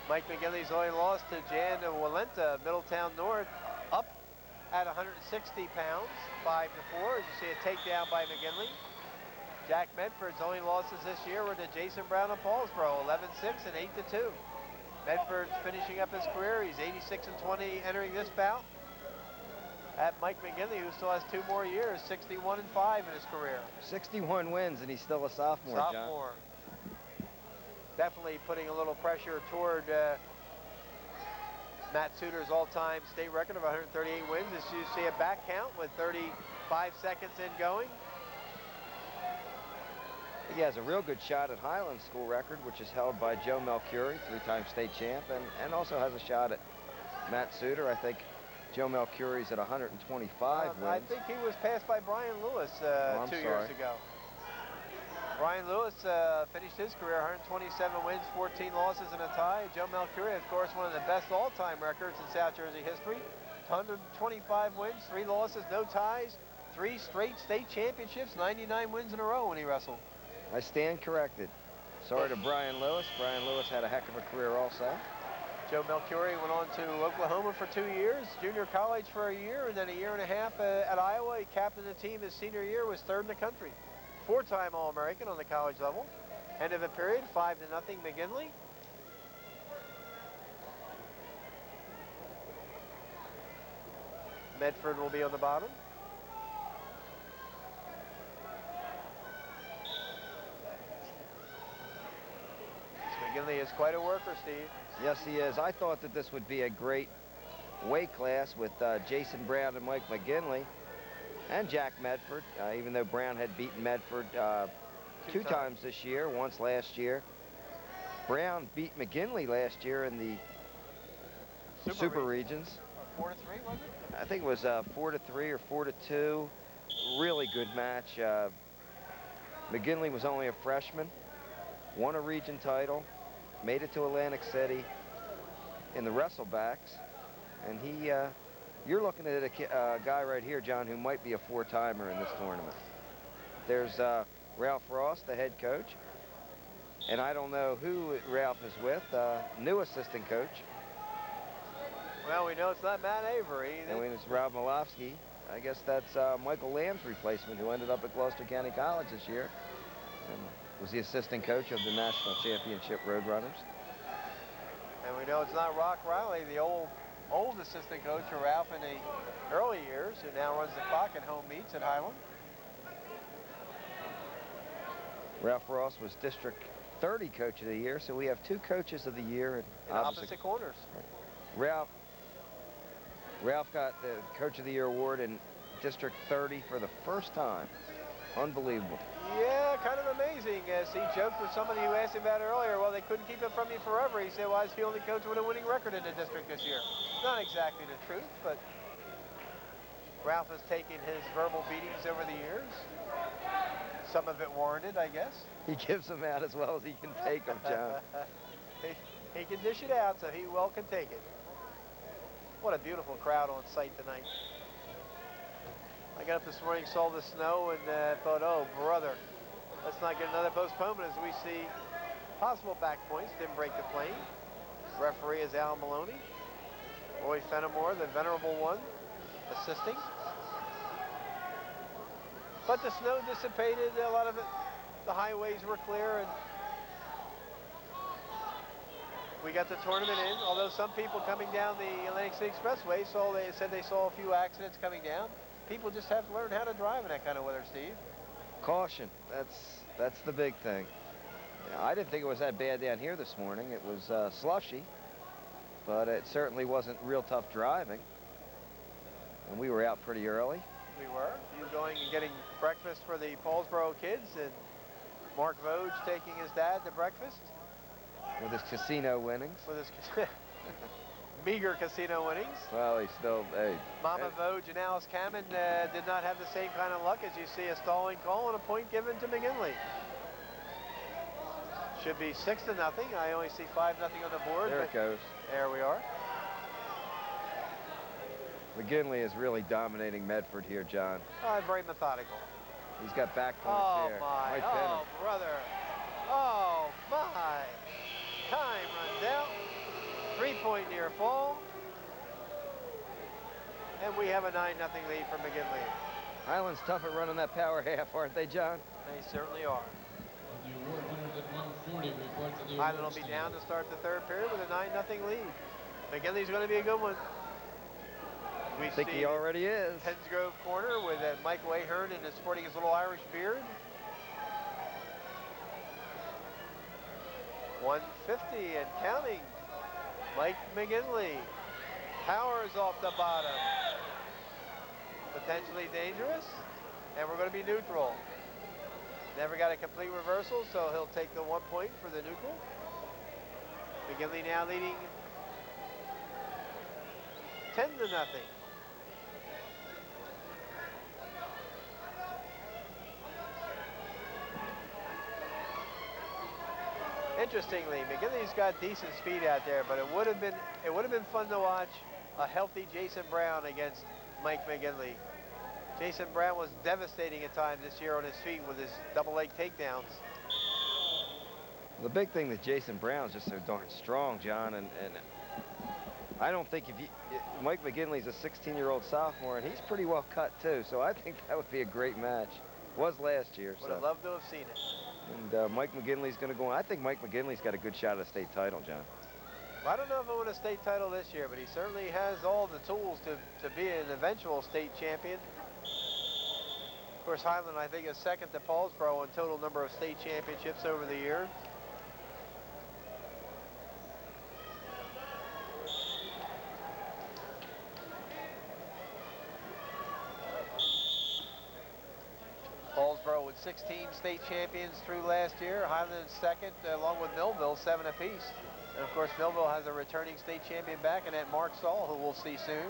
Mike McGinley's only lost to Jan Walenta of Middletown North, up at 160 pounds, 5-4. As you see, a takedown by McGinley. Jack Medford's only losses this year were to Jason Brown of Paulsboro, 11-6 and 8-2. Medford's finishing up his career. He's 86-20 entering this bout. At Mike McGinley, who still has 2 more years, 61-5 in his career. 61 wins, and he's still a sophomore, John. Sophomore. Definitely putting a little pressure toward Matt Suter's all-time state record of 138 wins. As you see a back count with 35 seconds in going. He has a real good shot at Highland School record, which is held by Joe Melchiori, 3-time state champ, and also has a shot at Matt Suter. I think Joe Melchiori's at 125 wins. I think he was passed by Brian Lewis 2 years ago. Brian Lewis finished his career 127 wins, 14 losses, and a tie. Joe Melchiorri, of course, one of the best all-time records in South Jersey history. 125 wins, 3 losses, no ties, 3 straight state championships, 99 wins in a row when he wrestled. I stand corrected. Sorry to Brian Lewis. Brian Lewis had a heck of a career also. Joe Melchiorri went on to Oklahoma for 2 years, junior college for a year, and then a year and a half at Iowa. He captained the team his senior year, was 3rd in the country. 4-time All-American on the college level. End of the period, 5-0 McGinley. Medford will be on the bottom. McGinley is quite a worker, Steve. Yes, he is. I thought that this would be a great weight class with Jason Brown and Mike McGinley and Jack Medford, even though Brown had beaten Medford 2 times this year, once last year. Brown beat McGinley last year in the Super Regions. 4-3, was it? I think it was 4-3 or 4-2. Really good match. McGinley was only a freshman, won a region title, made it to Atlantic City in the wrestlebacks, and he, you're looking at a guy right here, John, who might be a 4-timer in this tournament. There's Ralph Ross, the head coach, and I don't know who Ralph is with, new assistant coach. Well, we know it's not Matt Avery. And it's Rob Malofsky. I guess that's Michael Lamb's replacement, who ended up at Gloucester County College this year and was the assistant coach of the National Championship Roadrunners. And we know it's not Rock Riley, the old assistant coach for Ralph in the early years, who now runs the clock at home meets at Highland. Ralph Ross was District 30 Coach of the Year, so we have 2 Coaches of the Year in opposite corners. Ralph got the Coach of the Year award in District 30 for the first time. Unbelievable. Yeah, kind of amazing. He joked with somebody who asked him about it earlier. Well, they couldn't keep it from you forever. He said, well, I was the only coach with a winning record in the district this year. Not exactly the truth, but Ralph has taken his verbal beatings over the years. Some of it warranted, I guess. He gives them out as well as he can take them, John. He can dish it out, so he well can take it. What a beautiful crowd on site tonight. I got up this morning, saw the snow, and thought, oh, brother, let's not get another postponement as we see possible back points. Didn't break the plane. Referee is Al Maloney. Roy Fenimore, the venerable one, assisting. But the snow dissipated. A lot of it, the highways were clear, and we got the tournament in. Although some people coming down the Atlantic City Expressway said they saw a few accidents coming down. People just have to learn how to drive in that kind of weather, Steve. Caution. That's the big thing. Yeah, I didn't think it was that bad down here this morning. It was slushy, but it certainly wasn't real tough driving. And we were out pretty early. We were. You going and getting breakfast for the Paulsboro kids, and Mark Voge taking his dad to breakfast. With his casino winnings. With his meager casino winnings. Well, he still, hey. Mama Voge and Alice Cameron did not have the same kind of luck, as you see a stalling call and a point given to McGinley. Should be 6-0. I only see 5-0 on the board. There it goes. There we are. McGinley is really dominating Medford here, John. Very methodical. He's got back points here. My. Oh, brother. Oh, my. Time runs out. 3-point near fall. And we have a 9-0 lead for McGinley. Highland's tough at running that power half, aren't they, John? They certainly are. The award winners at 140 report to the Highland will be down to start the 3rd period with a 9-0 lead. McGinley's going to be a good one. I think he already is. Hensgrove corner with Mike Wayhern and sporting his little Irish beard. 150 and counting. Mike McGinley. Powers off the bottom. Potentially dangerous. And we're going to be neutral. Never got a complete reversal, so he'll take the 1 point for the neutral. McGinley now leading 10-0. Interestingly, McGinley's got decent speed out there, but it would have been fun to watch a healthy Jason Brown against Mike McGinley. Jason Brown was devastating at times this year on his feet with his double leg takedowns. The big thing that Jason Brown's just so darn strong, John, and I don't think Mike McGinley's a 16-year-old sophomore, and he's pretty well cut too, so I think that would be a great match. Was last year. Would have loved to have seen it. And Mike McGinley's going to go on. I think Mike McGinley's got a good shot at a state title, John. I don't know if he'll win a state title this year, but he certainly has all the tools to be an eventual state champion. Of course, Highland, I think, is second to Paulsboro in total number of state championships over the years. Paulsboro with 16 state champions through last year. Highland second, along with Millville, 7 apiece. And of course, Millville has a returning state champion back, and that Mark Saul, who we'll see soon.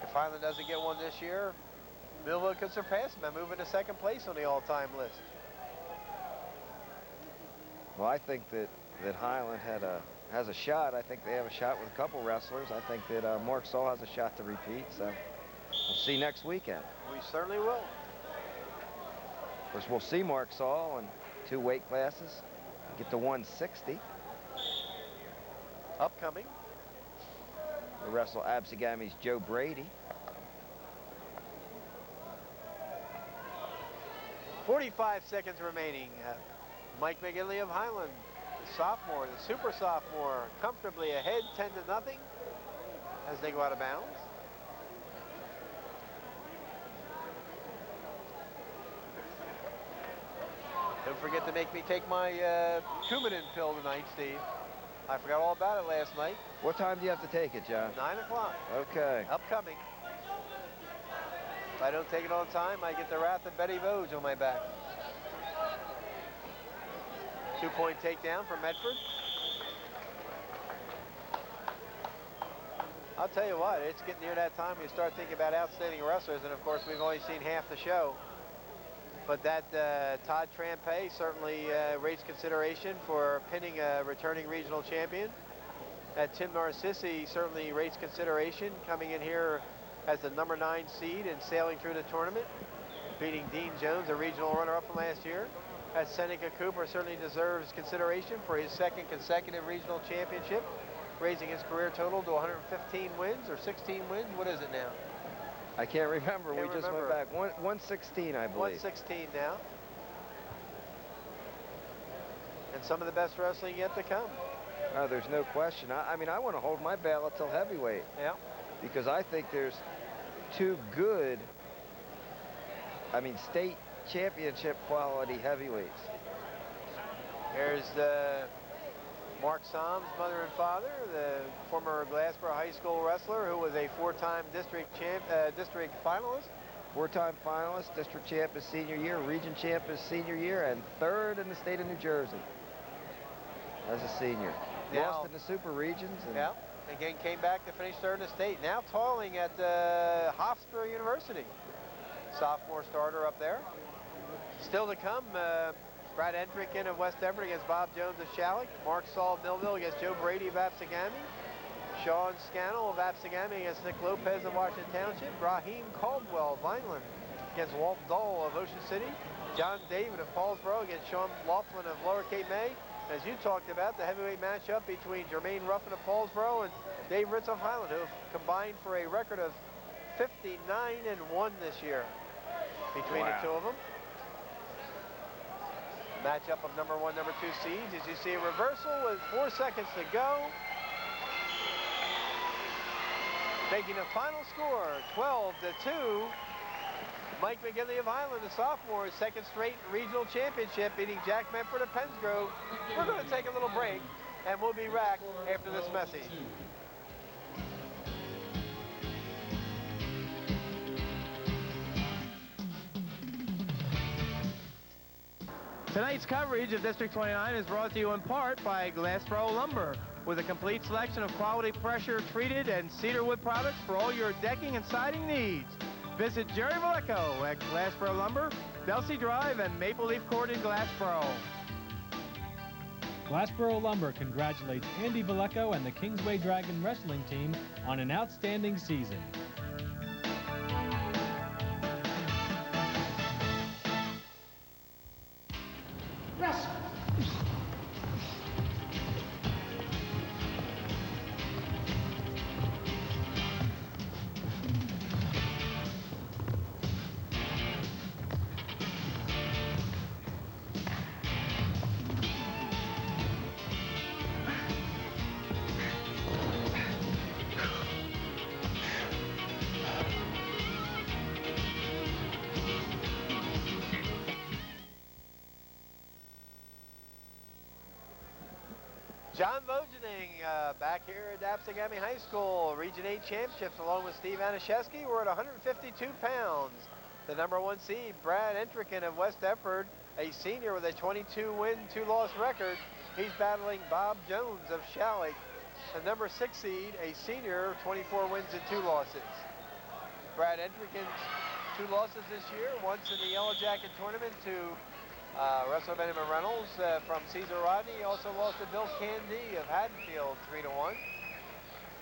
If Highland doesn't get one this year, Millville could surpass him and move into second place on the all-time list. Well, I think that Highland has a shot. I think they have a shot with a couple wrestlers. I think that Mark Saul has a shot to repeat, so we'll see next weekend. We certainly will. Of course, we'll see Mark Saul in 2 weight classes. Get to 160. Upcoming. We'll wrestle Absegami's Joe Brady. 45 seconds remaining. Mike McGinley of Highland, the sophomore, the super sophomore, comfortably ahead 10-0 as they go out of bounds. Don't forget to make me take my Coumadin pill tonight, Steve. I forgot all about it last night. What time do you have to take it, John? 9 o'clock. Okay. Upcoming. If I don't take it on time, I get the wrath of Betty Voge on my back. 2-point takedown from Medford. I'll tell you what, it's getting near that time we start thinking about outstanding wrestlers, and of course we've only seen half the show. But that Todd Trampe certainly raised consideration for pinning a returning regional champion. That Tim Narcissi certainly raised consideration coming in here as the number 9 seed and sailing through the tournament, beating Dean Jones, a regional runner-up from last year. That Seneca Cooper certainly deserves consideration for his 2nd consecutive regional championship, raising his career total to 115 wins or 16 wins. What is it now? I can't remember. We just went back. 116, I believe. 116 now. And some of the best wrestling yet to come. There's no question. I mean, I want to hold my ballot till heavyweight. Yeah. Because I think there's 2 good, state championship quality heavyweights. There's Mark Soms, mother and father, the former Glassboro High School wrestler who was a 4-time district finalist. 4-time finalist, district champ his senior year, region champ his senior year, and 3rd in the state of New Jersey as a senior. Lost in the super regions. Yeah, again came back to finish 3rd in the state. Now toiling at Hofstra University. Sophomore starter up there. Still to come, Brad Entricken of West Everett against Bob Jones of Shalleck. Mark Saul of Millville against Joe Brady of Absegami. Sean Scannell of Absegami against Nick Lopez of Washington Township. Raheem Caldwell of Vineland against Walt Dole of Ocean City. John David of Paulsboro against Sean Laughlin of Lower Cape May. As you talked about, the heavyweight matchup between Jermaine Ruffin of Paulsboro and Dave Ritz of Highland, who have combined for a record of 59-1 this year between the 2 of them. Matchup of number 1, number 2 seeds. As you see a reversal with 4 seconds to go. Making a final score, 12-2. Mike McGinley of Highland, the sophomore, 2nd straight regional championship, beating Jack Medford of Pennsgrove. We're going to take a little break, and we'll be back after this message. Tonight's coverage of District 29 is brought to you in part by Glassboro Lumber, with a complete selection of quality pressure-treated and cedar wood products for all your decking and siding needs. Visit Jerry Valleco at Glassboro Lumber, Belsey Drive, and Maple Leaf Court in Glassboro. Glassboro Lumber congratulates Andy Valleco and the Kingsway Dragon Wrestling Team on an outstanding season. John Vogening back here at Absegami High School, Region 8 Championships, along with Steve Anashevsky. We're at 152 pounds. The #1 seed, Brad Entricken of West Deptford, a senior with a 22-win, 2-loss record. He's battling Bob Jones of Shalleck, the #6 seed, a senior, 24 wins and 2 losses. Brad Entricken's 2 losses this year, once in the Yellow Jacket tournament to wrestler Benjamin Reynolds from Cesar Rodney. He also lost to Bill Candy of Haddonfield 3-1.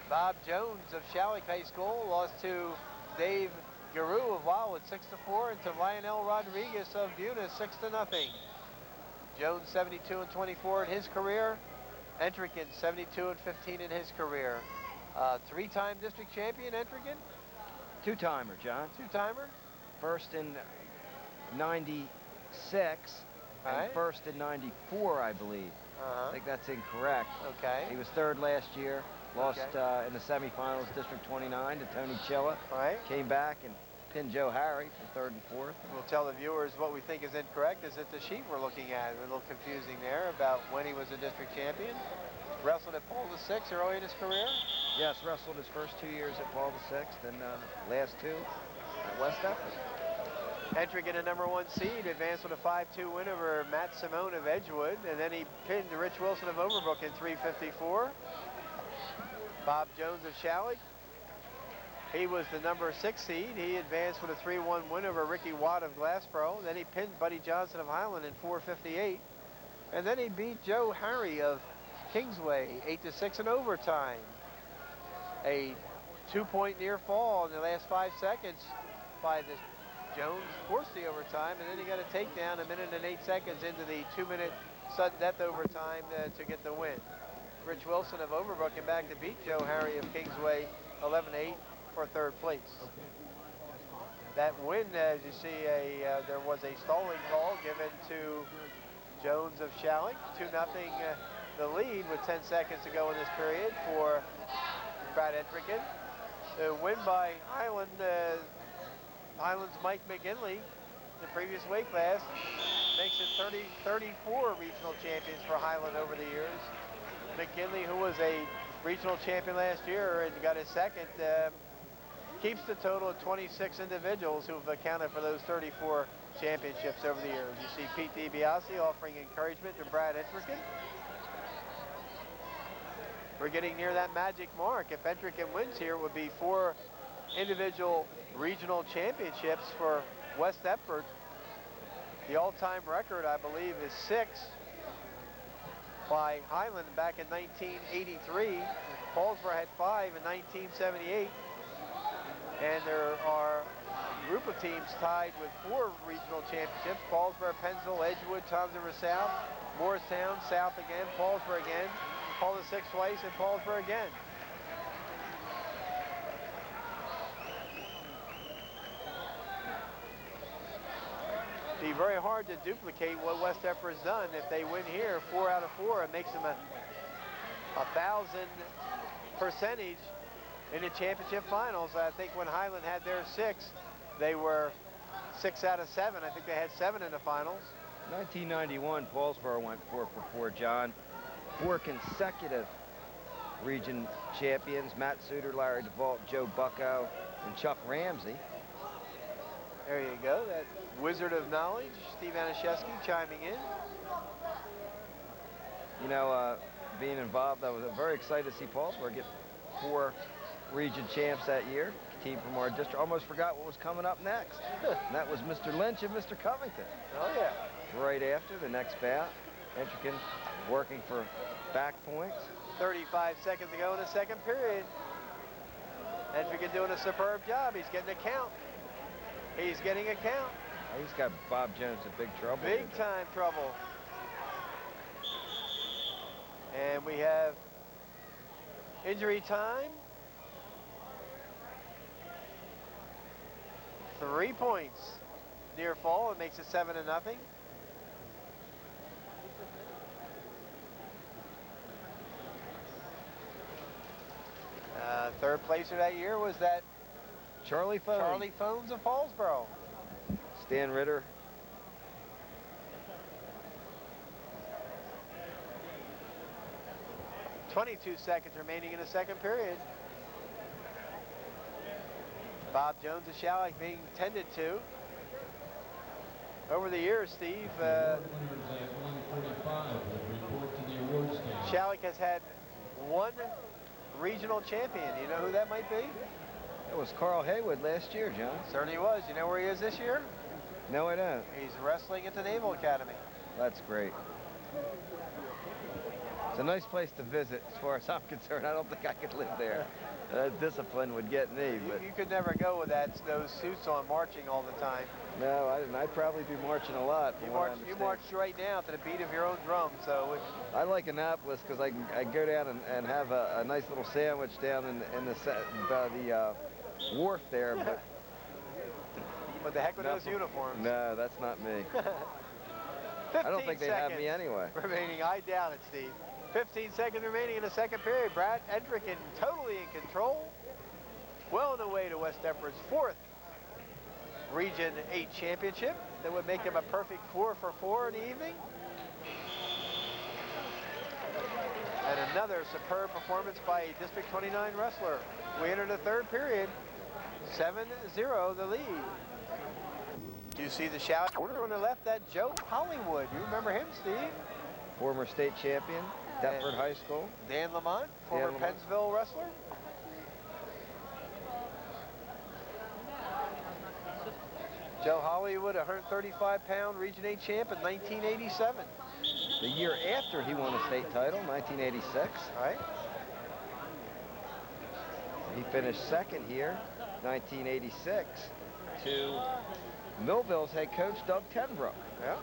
Bob Jones of Shalleck High School lost to Dave Garou of Wildwood 6-4 and to Lionel Rodriguez of Bunis 6-0. Jones 72-24 in his career. Entricken 72-15 in his career. 3-time district champion Entricken. 2-timer, John. 2-timer. First in 96 and Right. first in 94, I believe. I think that's incorrect. Okay. He was 3rd last year. Lost Okay. in the semifinals, District 29 to Tony Chilla. Right. Came back and pinned Joe Harry for 3rd and 4th. We'll tell the viewers what we think is incorrect is that the sheet we're looking at. A little confusing there about when he was a district champion. Wrestled at Paul VI early in his career. Yes, wrestled his first 2 years at Paul VI and last 2 at West Deptford. Entricken, a #1 seed, advanced with a 5-2 win over Matt Simone of Edgewood, and then he pinned Rich Wilson of Overbrook in 3:54. Bob Jones of Shalleck, he was the #6 seed. He advanced with a 3-1 win over Ricky Watt of Glassboro. Then he pinned Buddy Johnson of Highland in 4:58, and then he beat Joe Harry of Kingsway 8-6 in overtime. A 2-point near fall in the last 5 seconds by the Jones forced the overtime, and then he got a takedown 1 minute and 8 seconds into the 2-minute sudden death overtime to get the win. Rich Wilson of Overbrook came back to beat Joe Harry of Kingsway 11-8 for 3rd place. That win, as you see, there was a stalling call given to Jones of Shalleck, 2-0 the lead with 10 seconds to go in this period for Brad Entricken. The win by Highland's Mike McGinley, the previous weight class, makes it 34 regional champions for Highland over the years. McGinley, who was a regional champion last year and got his 2nd, keeps the total of 26 individuals who've accounted for those 34 championships over the years. You see Pete DiBiase offering encouragement to Brad Entricken. We're getting near that magic mark. If Entricken wins here, it would be 4 individual regional championships for West Deptford. The all-time record, I believe, is 6 by Highland back in 1983. Paulsboro had 5 in 1978. And there are a group of teams tied with 4 regional championships. Paulsboro, Pennsville, Edgewood, Toms River South, Morristown, South again, Paulsboro again, Paul VI twice, and Paulsboro again. It'd be very hard to duplicate what West Deptford has done. If they win here 4 out of 4, it makes them a 1,000 percentage in the championship finals. I think when Highland had their 6, they were 6 out of 7. I think they had 7 in the finals. 1991, Paulsboro went 4 for 4, John. 4 consecutive region champions, Matt Suter, Larry DeVault, Joe Bucko, and Chuck Ramsey. There you go, that wizard of knowledge, Steve Anashevsky chiming in. You know, being involved, I was very excited to see Paulsboro get 4 region champs that year. Team from our district. Almost forgot what was coming up next. And that was Mr. Lynch and Mr. Covington. Oh, yeah. Right after the next bout. Entrican working for back points. 35 seconds to go in the second period. Entrican doing a superb job. He's getting a count. He's getting a count. He's got Bob Jones in big trouble. Big time trouble. And we have injury time. 3 points. Near fall. It makes it 7-0. Third placer that year was that Charlie Fohn. Charlie Fohns of Paulsboro. Stan Ritter. .22 seconds remaining in the second period. Bob Jones of Shalleck being tended to. Over the years, Steve, Shalleck has had one regional champion. You know who that might be? It was Carl Haywood last year, John. Certainly was. You know where he is this year? No, I don't. He's wrestling at the Naval Academy. That's great. It's a nice place to visit as far as I'm concerned. I don't think I could live there. Discipline would get me. But You could never go with those suits on marching all the time. no, I'd probably be marching a lot. You march right now to the beat of your own drum. So I like Annapolis because I go down and have a nice little sandwich down in the wharf there. But what the heck with those uniforms? No, that's not me. I don't think they have me anyway. Remaining, I doubt it, Steve. 15 seconds remaining in the second period. Brad Entrican totally in control. Well on the way to West Deptford's 4th Region 8 championship. That would make him a perfect 4 for 4 in the evening. And another superb performance by a District 29 wrestler. We enter the third period. 7-0 the lead. You see the shout order on the left, that Joe Hollywood. You remember him, Steve? Former state champion, Deptford High School. Dan Lamont, former Pennsville wrestler. Joe Hollywood, 135-pound Region 8 champ in 1987. The year after he won a state title, 1986. All right. He finished second here, 1986, to Millville's head coach, Doug Tenbrook. Yeah.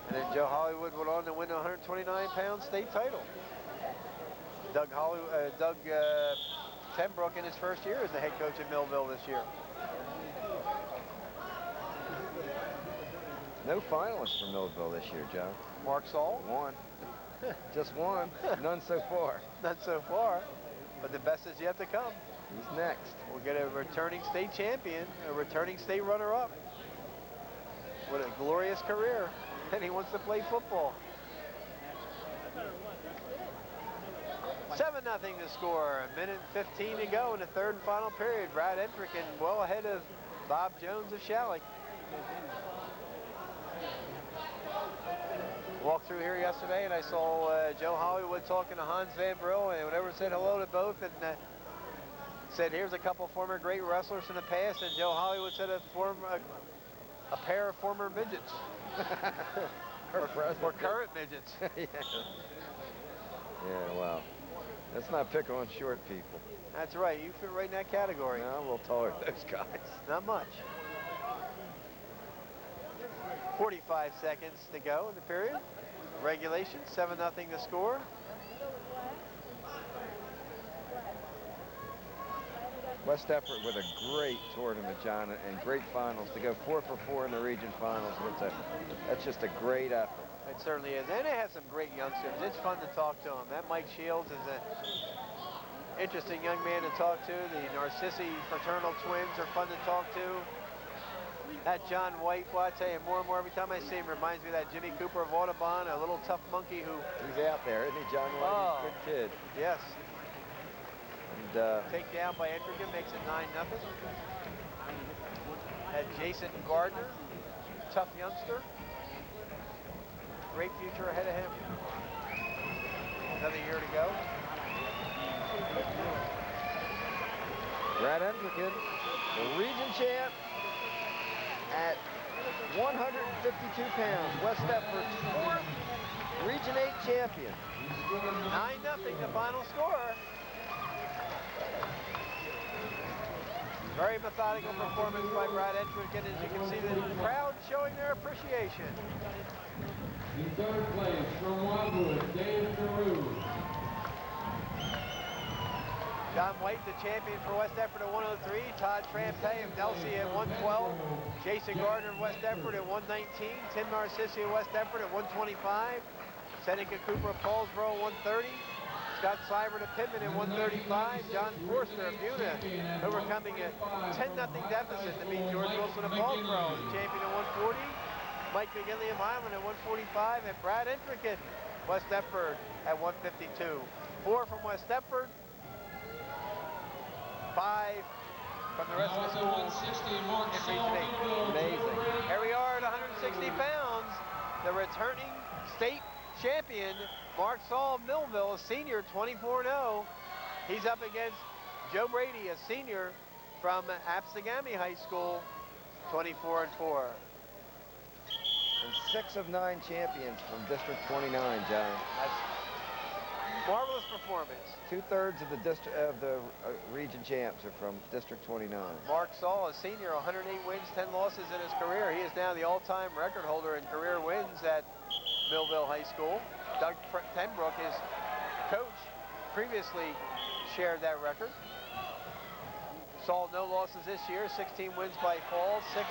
And then Joe Hollywood went on to win a 129-pound state title. Doug Tenbrook in his first year as the head coach at Millville this year. No finalists for Millville this year, Joe. Mark Saul? One. Just one. None so far. None so far. But the best is yet to come. He's next. We'll get a returning state champion, a returning state runner-up. What a glorious career. And he wants to play football. 7-0 to score. 1:15 to go in the third and final period. Brad Entrican well ahead of Bob Jones of Shalleck. Walked through here yesterday and I saw Joe Hollywood talking to Hans Van Brill, and whenever said hello to both, and said here's a couple former great wrestlers in the past, and Joe Hollywood said a pair of former midgets. or current midgets. Yeah, well, let's not pick on short people. That's right, you fit right in that category. No, we'll tolerate those guys. Not much. 45 seconds to go in the period. Regulation, 7-0 to score. West Deptford with a great tournament, John, and great finals. To go 4 for 4 in the region finals, that's just a great effort. It certainly is. And it has some great youngsters. It's fun to talk to them. That Mike Shields is an interesting young man to talk to. The Narcissi fraternal twins are fun to talk to. That John White, well, I tell you, more and more every time I see him, reminds me of that Jimmy Cooper of Audubon, a little tough monkey who... He's out there, isn't he, John White? Oh, Good kid. Yes. And, takedown by Entrican makes it 9-0. Had Jason Gardner, tough youngster. Great future ahead of him. Another year to go. Brad Entrican, the region champ at 152 pounds. West Deptford's 4th Region 8 champion. 9-0 the final score. Very methodical performance by Brad Entrick, and as you can see, the crowd showing their appreciation. In third place from Wildwood, Dave Carew. John White, the champion for West Deptford at 103. Todd Trampay of Delsey at 112. Jason Gardner of West Deptford at 119. Tim Narcissi of West Deptford at 125. Seneca Cooper of Paulsboro at 130. Scott Seibert of Pittman at 135. John Forster of Buda overcoming a 10-0 deficit to beat George Wilson of Paulsboro, the champion at 140. Mike McGinley of Highland at 145. And Brad Entrick at West Deptford at 152. 4 from West Deptford. 5 from the rest of the school in Region 8. Amazing. Here we are at 160 pounds. The returning state champion, Mark Saul of Millville, a senior, 24-0. He's up against Joe Brady, a senior from Absegami High School, 24-4. And 6 of 9 champions from District 29, John. That's marvelous performance. 2/3 of the region champs are from District 29. Mark Saul, a senior, 108 wins, 10 losses in his career. He is now the all-time record holder in career wins at Millville High School. Doug Tenbrook, his coach, previously shared that record. Saul, no losses this year, 16 wins by fall, 6